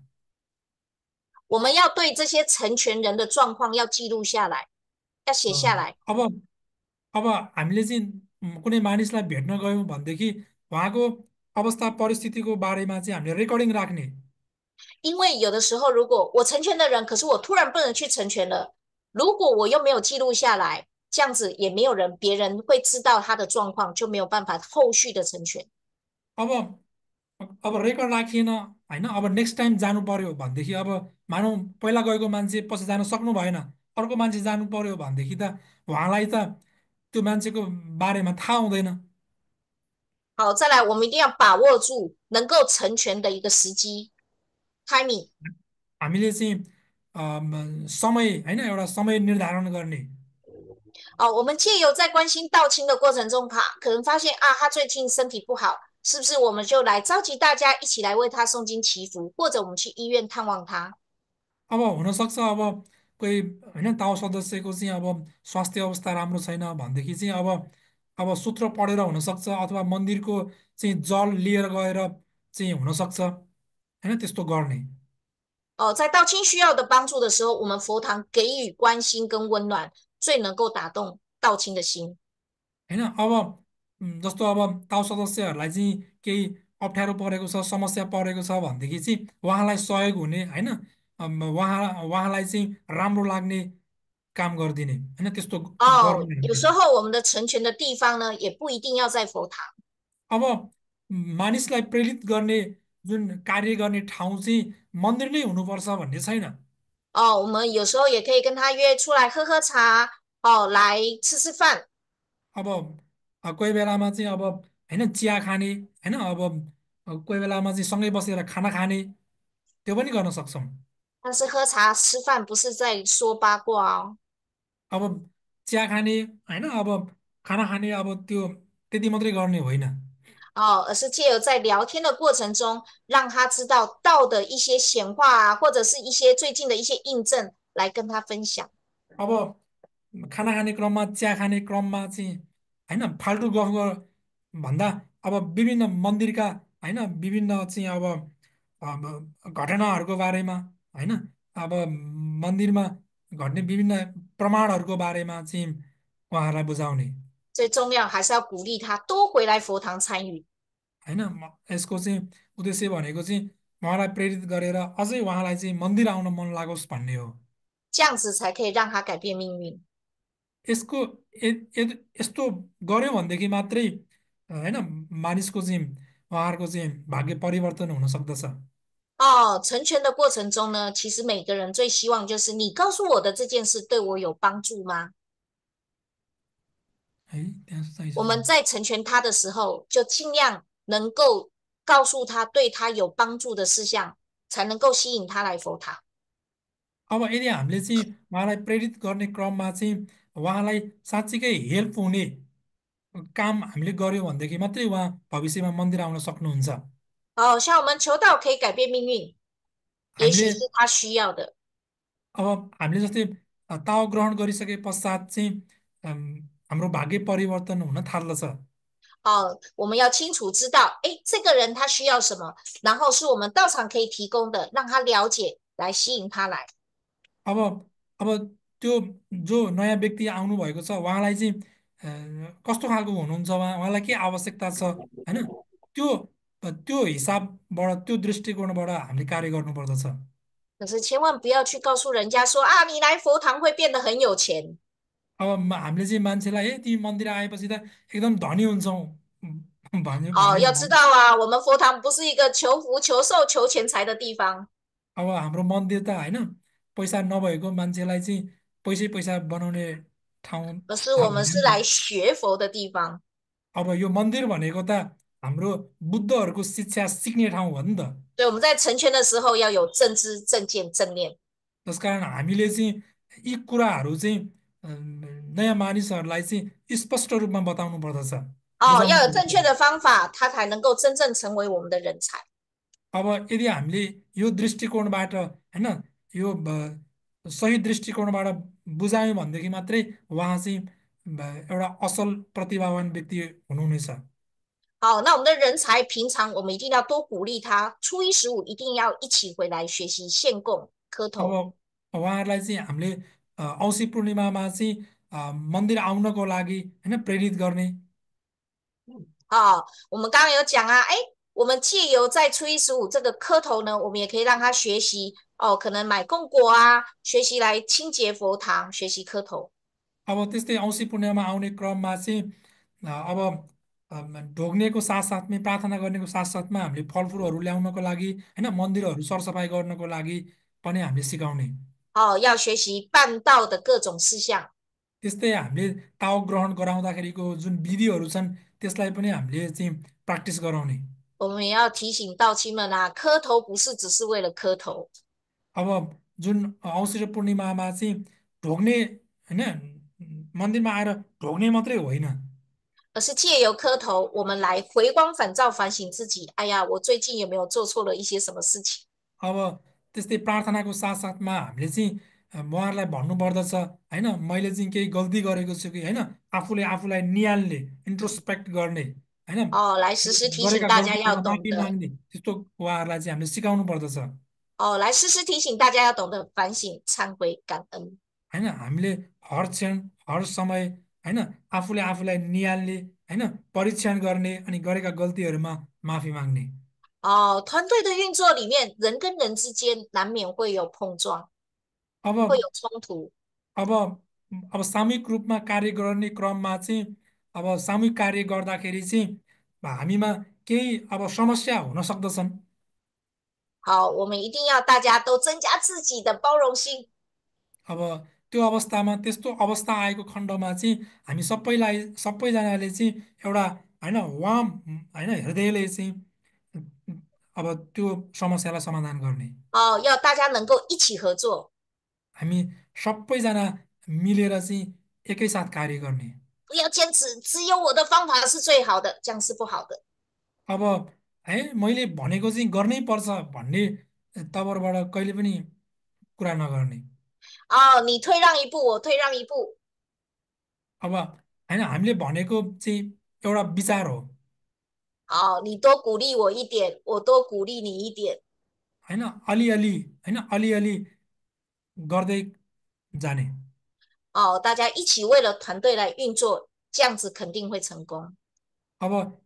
我们要对这些成全人的状况要记录下来，要写下来。 अब हामीले चाहिँ कुनै मानिसलाई भेट्न गयौँ भनेदेखि उहाँको अवस्था परिस्थितिको बारेमा चाहिँ हामीले रेकर्डिङ राख्ने। 因为有的时候，如果我成全的人，可是我突然不能去成全了，如果我又没有记录下来，这样子也没有别人会知道他的状况，就没有办法后续的成全。अब अब रेकर्ड राखिएन होइन, अब नेक्स्ट टाइम जानु पर्यो भनेदेखि अब मानौँ पहिला गएको मान्छे पछि जान सक्नु भएन, अर्को मान्छे जानु पर्यो भनेदेखि त उहाँलाई त त्यो मान्छेको बारेमा थाहा हुँदैन।好，再来，我们一定要把握住能够成全的一个时机 timing。 हामीले चाहिँ समय होइन, एउटा समय निर्धारण गर्ने।哦，我们借由在关心道亲的过程中，可能发现啊，他最近身体不好，是不是我们就来召集大家一起来为他诵经祈福，或者我们去医院探望他？ अब हुनसक्छ अब कोही होइन ताउ सदस्यको चाहिँ अब स्वास्थ्य अवस्था राम्रो छैन भनेदेखि चाहिँ अब सूत्र पढेर हुनसक्छ, अथवा मन्दिरको चाहिँ जल लिएर गएर चाहिँ हुनसक्छ होइन, त्यस्तो गर्ने।哦，在道亲需要的帮助的时候，我们佛堂给予关心跟温暖，最能够打动道亲的心。 होइन अब जस्तो अब ताउ सदस्यहरूलाई चाहिँ केही अप्ठ्यारो परेको छ, समस्या परेको छ भनेदेखि चाहिँ उहाँलाई सहयोग हुने होइन, उहाँलाई चाहिँ राम्रो लाग्ने काम गरिदिने होइन, त्यस्तो 哦，गर्ने 有 हामीले। 时候我们的成全的地方呢，也不一定要在佛堂。 अब मानिसलाई प्रेरित गर्ने जुन कार्य गर्ने ठाउँ चाहिँ मन्दिर नै हुनुपर्छ भन्ने छैन।哦，我们有时候也可以跟他约出来喝喝茶，哦，来吃吃饭。 अब कोही बेलामा चाहिँ अब होइन चिया खाने होइन, अब कोही बेलामा चाहिँ सँगै बसेर खाना खाने, त्यो पनि गर्न सक्छौँ।但是喝茶吃饭不是在说八卦哦。 अब चिया खाने होइन, अब खाना खाने, अब त्यो त्यति मात्रै गर्ने होइन।哦，而是借由在聊天的过程中，让他知道道的一些显化啊，或者是一些最近的一些印证，来跟他分享。 अब खाना खाने क्रममा, चिया खाने क्रममा चाहिँ होइन फाल्टु गफ भन्दा अब विभिन्न मन्दिरका होइन विभिन्न चाहिँ अब घटनाहरूको बारेमा होइन, अब मन्दिरमा घट्ने विभिन्न प्रमाणहरूको बारेमा चाहिँ उहाँहरूलाई बुझाउने 最重要还是要鼓励他多回来佛堂参与。 होइन। यसको चाहिँ उद्देश्य भनेको चाहिँ उहाँलाई प्रेरित गरेर अझै उहाँलाई चाहिँ मन्दिर आउन मन लागोस् भन्ने हो। 这样子才可以让他改变命运。 यसको यस्तो गर्यो भनेदेखि मात्रै होइन मानिसको चाहिँ उहाँहरूको चाहिँ भाग्य परिवर्तन हुन सक्दछ।哦，成全的过程中呢，其实每个人最希望就是你告诉我的这件事对我有帮助吗？है त्यहाँ चाहिँ 我们在成全他的时候，就尽量能够告诉他对他有帮助的事项，才能够吸引他来佛堂。 अब यदि हामीले चाहिँ उहाँलाई प्रेरित गर्ने क्रममा चाहिँ उहाँलाई साँच्चीकै हेल्प हुने काम हामीले गर्यौँ भनेदेखि मात्रै उहाँ भविष्यमा मन्दिर आउन सक्नुहुन्छ। 哦，像我们求道可以改变命运，也许 हामीले 是他需要的。 अब हामीले जस्तै ताव ग्रहण गरिसके पश्चात चाहिँ हाम्रो भाग्य परिवर्तन हुन थाल्दछ। 哦，我们要清楚知道，哎，这个人他需要什么，然后是我们道场可以提供的，让他了解，来吸引他来。 अब अब त्यो जो नयाँ व्यक्ति आउनु भएको छ उहाँलाई चाहिँ कस्तो खालको हुनुहुन्छ, उहाँलाई के आवश्यकता छ होइन, त्यो त्यो हिसाबबाट त्यो दृष्टिकोणबाट हामीले कार्य गर्नुपर्दछ। 可是千万不要去告诉人家说啊，你来佛堂会变得很有钱。 अब हामीले चाहिँ मान्छेलाई तिमी मन्दिर आएपछि त एकदम धनी हुन्छौ भन्यो 哦， भन्यो 要知道啊，我们佛堂不是一个求福、求寿、求钱财的地方。 अब हाम्रो मन्दिर त होइन पैसा नभएको मान्छेलाई चाहिँ पैसै पैसा बनाउने ठाउँ 可是我们是来学佛的地方。 अब यो मन्दिर भनेको त हाम्रो बुद्धहरूको शिक्षा सिक्ने ठाउँ हो नि त। 所以我们在成全的时候要有正知、正见、正念。 त्यसकारण हामीले चाहिँ यी कुराहरू चाहिँ नयाँ मानिसहरूलाई चाहिँ स्पष्ट रूपमा बताउनु पर्दछ, 哦， बुझाउनु 要有 पर्दछ। 正确的方法，他才能够真正成为我们的人才。 अब यदि हामीले यो दृष्टिकोणबाट होइन यो सही दृष्टिकोणबाट बुझायौँ भनेदेखि मात्रै उहाँ चाहिँ एउटा असल प्रतिभावान व्यक्ति हुनुहुनेछ। 好，那我们的人才平常我们一定要多鼓励他，初一十五一定要一起回来学习献供磕头。 अब उहाँहरूलाई चाहिँ हामीले औँसी पूर्णिमामा चाहिँ मन्दिर आउनको लागि होइन प्रेरित गर्ने। 好，我们刚刚有讲啊，哎，我们借由在初一十五这个磕头呢，我们也可以让他学习哦，可能买供果啊，学习来清洁佛堂，学习磕头。 अब त्यस्तै औँसी पूर्णिमामा आउने क्रममा चाहिँ अब ढोग्नेको साथसाथमै प्रार्थना गर्नेको साथसाथमा हामीले फलफुलहरू ल्याउनको लागि होइन मन्दिरहरू सरसफाइ गर्नको लागि पनि हामीले सिकाउने 要学习办道的各种事项。 त्यस्तै हामीले ताव ग्रहण गराउँदाखेरिको जुन विधिहरू छन् त्यसलाई पनि हामीले चाहिँ प्र्याक्टिस गराउने 我们也要提醒道亲们啊，磕头不是只是为了磕头， अब जुन औँसी र पूर्णिमामा चाहिँ ढोग्ने होइन मन्दिरमा आएर ढोग्ने मात्रै होइन 而是借由磕头，我们来回光返照，反省自己。哎呀，我最近有没有做错了一些什么事情？ अब त्यस्तै प्रार्थनाको साथसाथमा हामीले चाहिँ उहाँहरूलाई भन्नुपर्दछ होइन मैले चाहिँ केही गल्ती गरेको छु कि होइन आफूले आफूलाई निहाल्ने इन्ट्रोस्पेक्ट गर्ने होइन 来时时提醒 गरेका 大家要 गल्तीहरूमा 懂 माफी 得， माग्ने त्यस्तो उहाँहरूलाई चाहिँ हामीले सिकाउनु पर्दछ 来时时提醒大家要懂得反省、忏悔、感恩。 होइन हामीले हर क्षण हर समय होइन आफूले आफूलाई निहाल्ने होइन परीक्षण गर्ने अनि गरेका गल्तीहरूमा माफी माग्ने 团队的运作里面，人跟人之间难免会有碰撞， अब 会有冲突。 अब अब सामूहिक रूपमा कार्य गर्ने क्रममा चाहिँ अब सामूहिक कार्य गर्दाखेरि चाहिँ हामीमा केही अब समस्या हुन सक्दछन् 我们一定要大家都增加自己的包容心， अब त्यो अवस्थामा त्यस्तो अवस्था आएको खण्डमा चाहिँ हामी सबैजनाले चाहिँ एउटा होइन वाम होइन हृदयले चाहिँ अब त्यो समस्यालाई समाधान गर्ने 要大家能够一起合作， हामी सबैजना मिलेर चाहिँ एकैसाथ कार्य गर्ने 不要坚持只有我的方法是最好的，这样是不好的。 अब है मैले भनेको चाहिँ गर्नै पर्छ भन्ने तवरबाट कहिले पनि कुरा नगर्ने 你退让一步，我退让一步， अब होइन हामीले भनेको चाहिँ एउटा विचार हो 你多鼓励我一点，我多鼓励你一点， होइन अलिअलि गर्दै जाने 大家一起为了团队来运作，这样子肯定会成功。 अब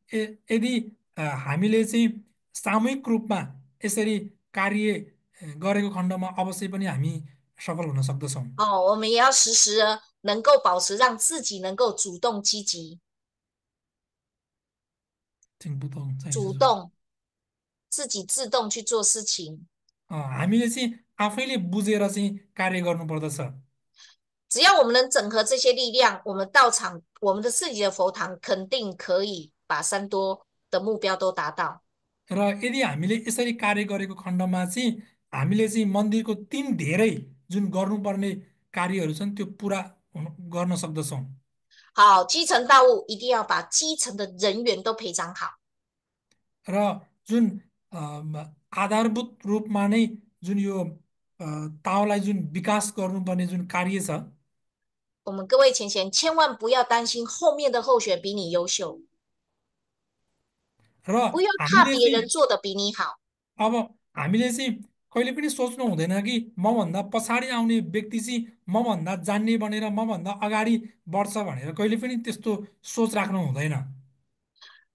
यदि हामीले चाहिँ सामूहिक रूपमा यसरी कार्य गरेको खण्डमा अवश्य पनि हामी सफल हुन सक्दछौँ 我们也要时时能够保持让自己能够主动积极， 主动自己自动去做事情。 हामीले चाहिँ आफैले बुझेर चाहिँ कार्य गर्नुपर्दछ 只要我们能整合这些力量，我们道场，我们的自己的佛堂肯定可以把3多的目标都达到。 र यदि हामीले यसरी कार्य गरेको खण्डमा चाहिँ हामीले चाहिँ मन्दिरको 3 धेरै जुन गर्नुपर्ने कार्यहरू छन् त्यो पुरा गर्न सक्दछौँ 基层道务一定要把基层的人员都培养好。 र जुन आधारभूत रूपमा नै जुन यो तावलाई जुन विकास गर्नुपर्ने जुन कार्य छ 我们各位前千万不要担心后面的候选比你优秀， र 不要怕 हामीले 别 चाहिँ 人做的比你好。 अब हामीले चाहिँ कहिले पनि सोच्नु हुँदैन कि मभन्दा पछाडि आउने व्यक्ति चाहिँ मभन्दा जान्ने बनेर मभन्दा अगाडि बढ्छ भनेर कहिले पनि त्यस्तो सोच राख्नु हुँदैन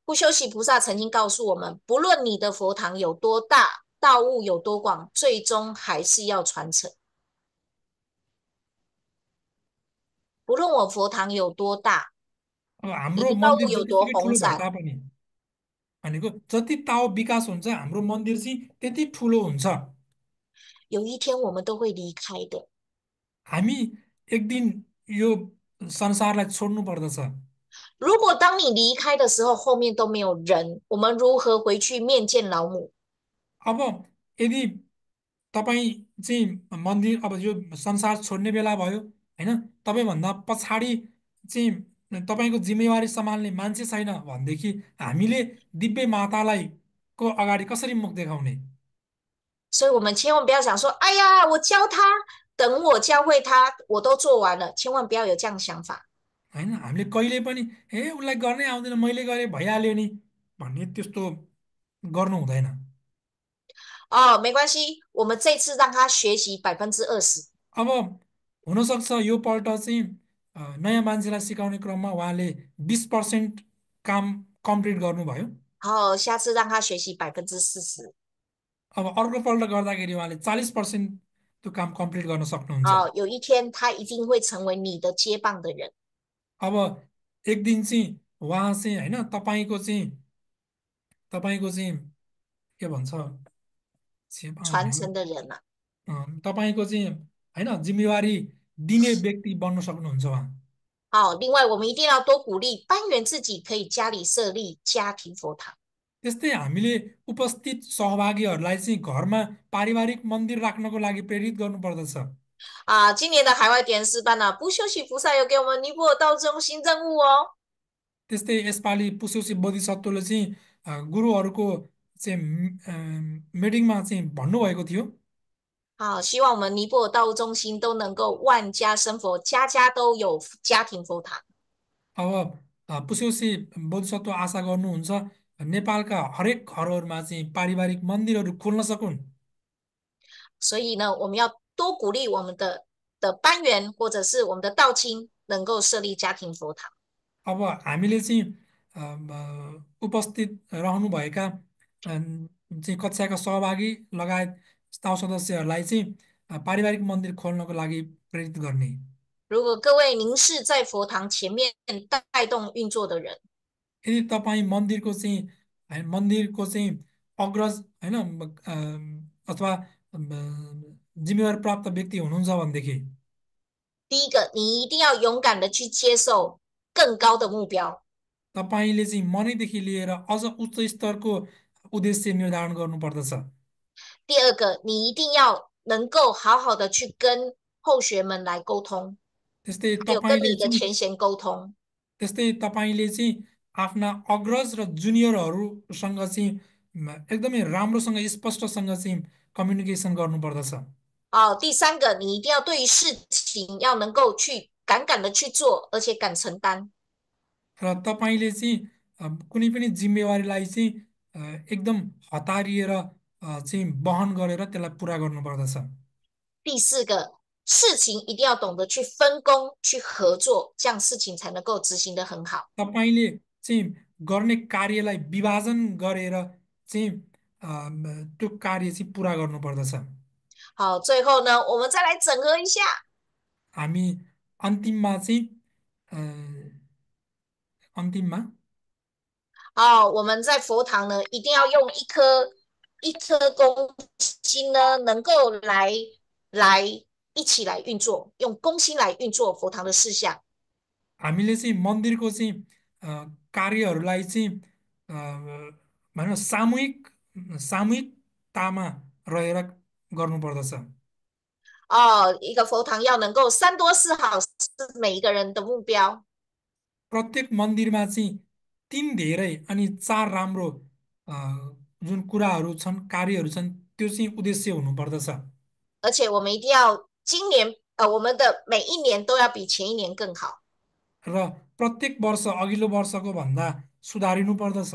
不修习菩萨曾经告诉我们，不论你的佛堂有多大，道务有多广，最终还是要传承。不论我佛堂有多大， अब 你 हाम्रो 的道 मन्दिर 务有多 जतिसुकै 宏 ठुलो भए 展， तापनि भनेको जति ताव विकास हुन्छ हाम्रो मन्दिर चाहिँ त्यति ठुलो हुन्छ 有一天我们都会离开的。 हामी एक दिन यो संसारलाई छोड्नु पर्दछ 如果当你离开的时候，后面都没有人，我们如何回去面见老母？ अब यदि तपाईँ चाहिँ मन्दिर अब यो संसार छोड्ने बेला भयो होइन तपाईँभन्दा पछाडि चाहिँ तपाईँको जिम्मेवारी सम्हाल्ने मान्छे छैन भनेदेखि हामीले दिव्य मातालाई को अगाडि कसरी मुख देखाउने 所以我们千万不要想说，哎呀，我教他，等我教会他，我都做完了，千万不要有这样想法。 होइन हामीले कहिले पनि ए उसलाई गर्नै आउँदैन मैले गरेँ भइहाल्यो नि भन्ने त्यस्तो गर्नु हुँदैन 没关系，我们这次让他学习20%。 अब हुनसक्छ यो पल्ट चाहिँ नयाँ मान्छेलाई सिकाउने क्रममा उहाँले 20% काम कम्प्लिट गर्नुभयो 下次让他学习40%。 अब अर्को पल्ट गर्दाखेरि उहाँले 40% त्यो काम कम्प्लिट गर्न सक्नुहुन्छ 有一天他一定会成为你的接棒的人。 अब एक दिन चाहिँ उहाँ चाहिँ होइन तपाईँको चाहिँ के भन्छ छेप आउने传हो承的人啊。तपाईँको चाहिँ होइन जिम्मेवारी दिने व्यक्ति बन्न सक्नुहुन्छ उहाँ好，另外我们一定要多鼓励班员自己可以家里设立家庭佛堂。 त्यस्तै हामीले उपस्थित सहभागीहरूलाई चाहिँ घरमा पारिवारिक मन्दिर राख्नको लागि प्रेरित गर्नुपर्दछ 啊，今年的海外点诗班呢、不休息菩萨有给我们尼泊尔道中心任务哦。 त्यस्तै यसपालि पुसौसी बोधिसत्वले चाहिँ गुरुहरूको चाहिँ मिटिङमा चाहिँ भन्नुभएको थियो 好，希望我们尼泊尔道务中心都能够万家生佛，家家都有家庭佛堂。 अब पुसौसी बोधिसत्व आशा गर्नुहुन्छ नेपालका हरेक घरहरूमा चाहिँ पारिवारिक मन्दिरहरू खोल्न सकुन् 所以呢，我们要多鼓励我们的班员或者是我们的道亲能够设立家庭佛堂。 अब हामीले चाहिँ उपस्थित रहनुभएका चाहिँ कक्षाका सहभागी लगायत स्टाफ सदस्यहरूलाई चाहिँ पारिवारिक मन्दिर खोल्नको लागि प्रेरित गर्ने 如果各位您是在佛堂前面带动运作的人， यदि तपाईँ मन्दिरको चाहिँ अग्रज होइन अथवा जिम्मेवार प्राप्त व्यक्ति हुनुहुन्छ भनेदेखि 第一个你一定要勇敢的去接受更高的目标。 तपाईँले चाहिँ मनैदेखि लिएर अझ उच्च स्तरको उद्देश्य निर्धारण गर्नुपर्दछ 第二个，你一定要能够好好的去跟后学们来沟通， त्यस्तै 还有跟 तपाईँले 你的 चाहिँ 前贤沟通。 त्यस्तै तपाईँले चाहिँ आफ्ना अग्रज र जुनियरहरूसँग चाहिँ एकदमै राम्रोसँग स्पष्टसँग चाहिँ कम्युनिकेसन गर्नुपर्दछ 哦，第三个，你一定要对于事情要能够去敢敢的去做，而且敢承担。 र तपाईँले चाहिँ कुनै पनि जिम्मेवारीलाई चाहिँ एकदम हतारिएर चाहिँ वहन गरेर त्यसलाई पुरा गर्नुपर्दछ 第四个，事情一定要懂得去分工、去合作，这样事情才能够执行的很好。 तपाईँले चाहिँ गर्ने कार्यलाई विभाजन गरेर चाहिँ त्यो कार्य चाहिँ पुरा गर्नुपर्दछ 好，最后呢，我们再来整合一下。 हामी अन्तिममा चाहिँ अन्तिममा 哦，我们在佛堂呢，一定要用一颗公心呢，能够来一起来运作，用公心来运作佛堂的事项。 हामीले चाहिँ मन्दिरको चाहिँ कार्यहरूलाई चाहिँ भनौँ सामूहिकतामा रहेर गर्नुपर्दछ 哦，一个佛堂要能够三多四好，是每一个人的目标。 प्रत्येक मन्दिरमा चाहिँ 3 धेरै अनि 4 राम्रो जुन कुराहरू छन् कार्यहरू छन् त्यो चाहिँ उद्देश्य हुनुपर्दछ 而且我们一定要今年我们的每一年都要比前一年更好。 र प्रत्येक वर्ष अघिल्लो वर्षको भन्दा सुधारिनु पर्दछ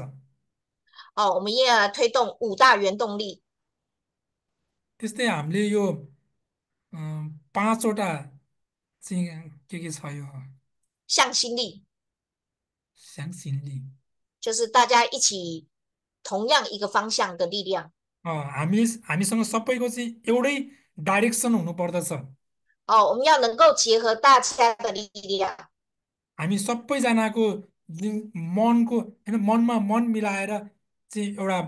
哦，我们也要来推动5大原动力。 त्यस्तै हामीले यो 5 वटा चाहिँ के छ यो 向心力 स्याङसिनली 就是大家一起同样一个方向的力量。 हामीसँग सबैको चाहिँ एउटै डाइरेक्सन हुनुपर्दछ 哦，我们要能够结合大家的力量， हामी सबैजनाको जुन मनको होइन मनमा मन मिलाएर चाहिँ एउटा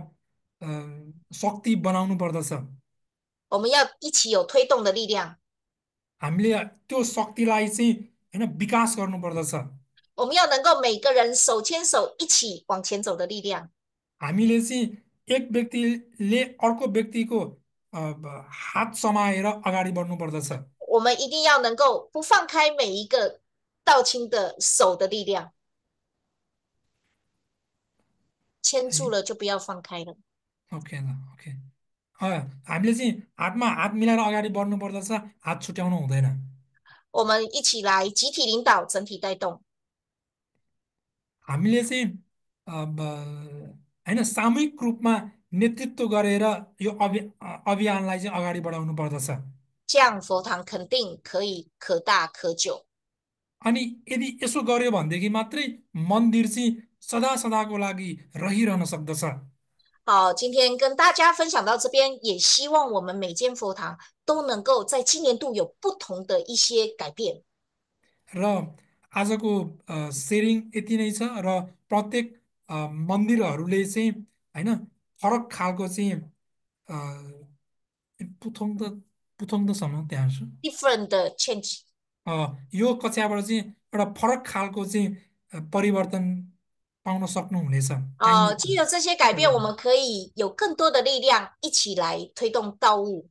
शक्ति बनाउनु पर्दछ 我们要一起有推动的力量， हामीले त्यो शक्तिलाई चाहिँ होइन विकास गर्नुपर्दछ 我们要能够每个人手牵手一起往前走的力量。 हामीले चाहिँ एक व्यक्तिले अर्को व्यक्तिको हात समाएर अगाडि बढ्नु पर्दछ 我们一定要能够不放开每一个道亲的手的力量，牵住了就不要放开了。 ओके ल ओके हामीले चाहिँ हातमा हात मिलाएर अगाडि बढ्नु पर्दछ हात छुट्याउनु हुँदैन 我们一起来集体领导，整体带动。 हामीले चाहिँ होइन सामूहिक रूपमा नेतृत्व गरेर यो अभियानलाई चाहिँ अगाडि बढाउनु पर्दछ 这样佛堂肯定可以可大可久。 अनि यदि यसो गर्यो भनेदेखि मात्रै मन्दिर चाहिँ सदा सदाको लागि रहिरहन सक्दछ 好，今天跟大家分享到这边，也希望我们每间佛堂都能够在今年度有不同的一些改变。 र आजको सेयरिङ यति नै छ र प्रत्येक मन्दिरहरूले चाहिँ होइन फरक खालको चाहिँ पुथोङ्दसम्म त्यहाँ छु different 的 change。 यो कक्षाबाट चाहिँ एउटा फरक खालको चाहिँ परिवर्तन पाउन सक्नुहुनेछ हामी 借由这些改变，我们可以有更多的力量一起来推动道务。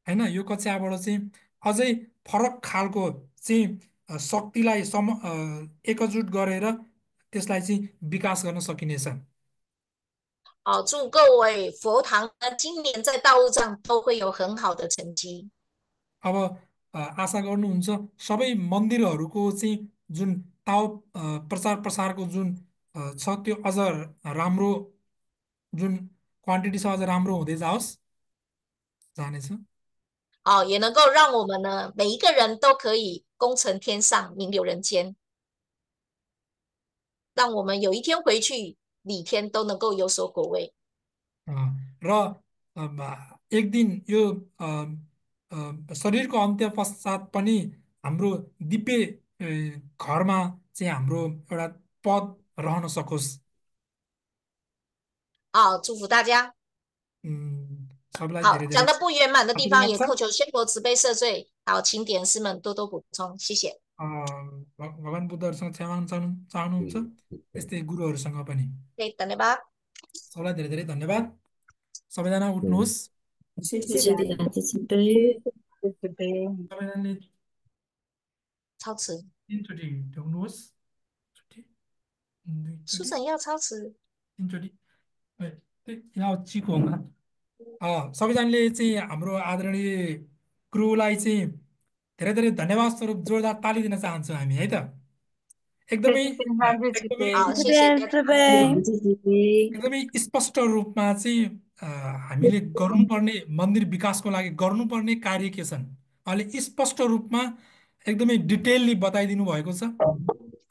होइन यो कक्षाबाट चाहिँ अझै फरक खालको चाहिँ शक्तिलाई एकजुट गरेर त्यसलाई चाहिँ विकास गर्न सकिनेछ 祝各位佛堂呢，今年在道务上都会有很好的成绩。 अब आशा गर्नुहुन्छ सबै मन्दिरहरूको चाहिँ जुन प्रचार प्रसारको जुन छ त्यो अझ राम्रो जुन क्वान्टिटी छ अझ राम्रो हुँदै जानेछ 也能够让我们呢，每一个人都可以功成天上，名留人间。让我们有一天回去，每天都能够有所果位。 र एक दिन यो शरीरको अन्त्य पश्चात पनि हाम्रो दिव्य घरमा चाहिँ हाम्रो एउटा पद रहन सकोस् 祝福大家。 सबैलाई 好， धेरै 讲 धेरै 的不圆满的地方，也 धन्यवाद छ 恳求宣佛慈悲赦罪。好，请点师们多多补充，谢谢。 भगवान् बुद्धहरूसँग क्षमा चाहनुहुन्छ यस्तै गुरुहरूसँग पनि 对，等了吧。 सबैलाई धेरै धेरै धन्यवाद सबैजना उठ्नुहोस् 谢谢谢谢大家慈悲。 सबैजनाले 超词， तिनचोटि ढुक्नुहोस् 书生要超词。 तिनचोटि यहाँ चिकोमा सबैजनाले चाहिँ हाम्रो आदरणीय गुरुलाई चाहिँ धेरै धेरै धन्यवाद स्वरूप जोरदार ताली दिन चाहन्छौँ हामी है त एकदमै 好，谢谢大家。 एकदमै स्पष्ट रूपमा चाहिँ हामीले गर्नुपर्ने मन्दिर विकासको लागि गर्नुपर्ने कार्य के छन् अहिले स्पष्ट रूपमा एकदमै डिटेलली बताइदिनु भएको छ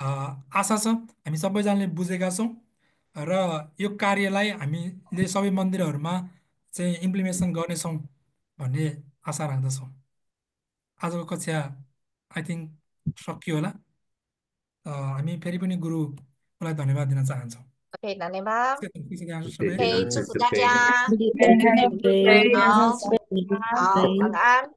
आशा छ हामी सबैजनाले बुझेका छौँ र यो कार्यलाई हामीले सबै मन्दिरहरूमा चाहिँ इम्प्लिमेसन गर्नेछौँ भन्ने आशा राख्दछौँ आजको कक्षा आई थिङ्क सकियो होला हामी फेरि पनि गुरुलाई धन्यवाद दिन चाहन्छौँ OK，等了吧。 सबै OK，祝福大家。 谢谢大家慈悲。好，好，晚安。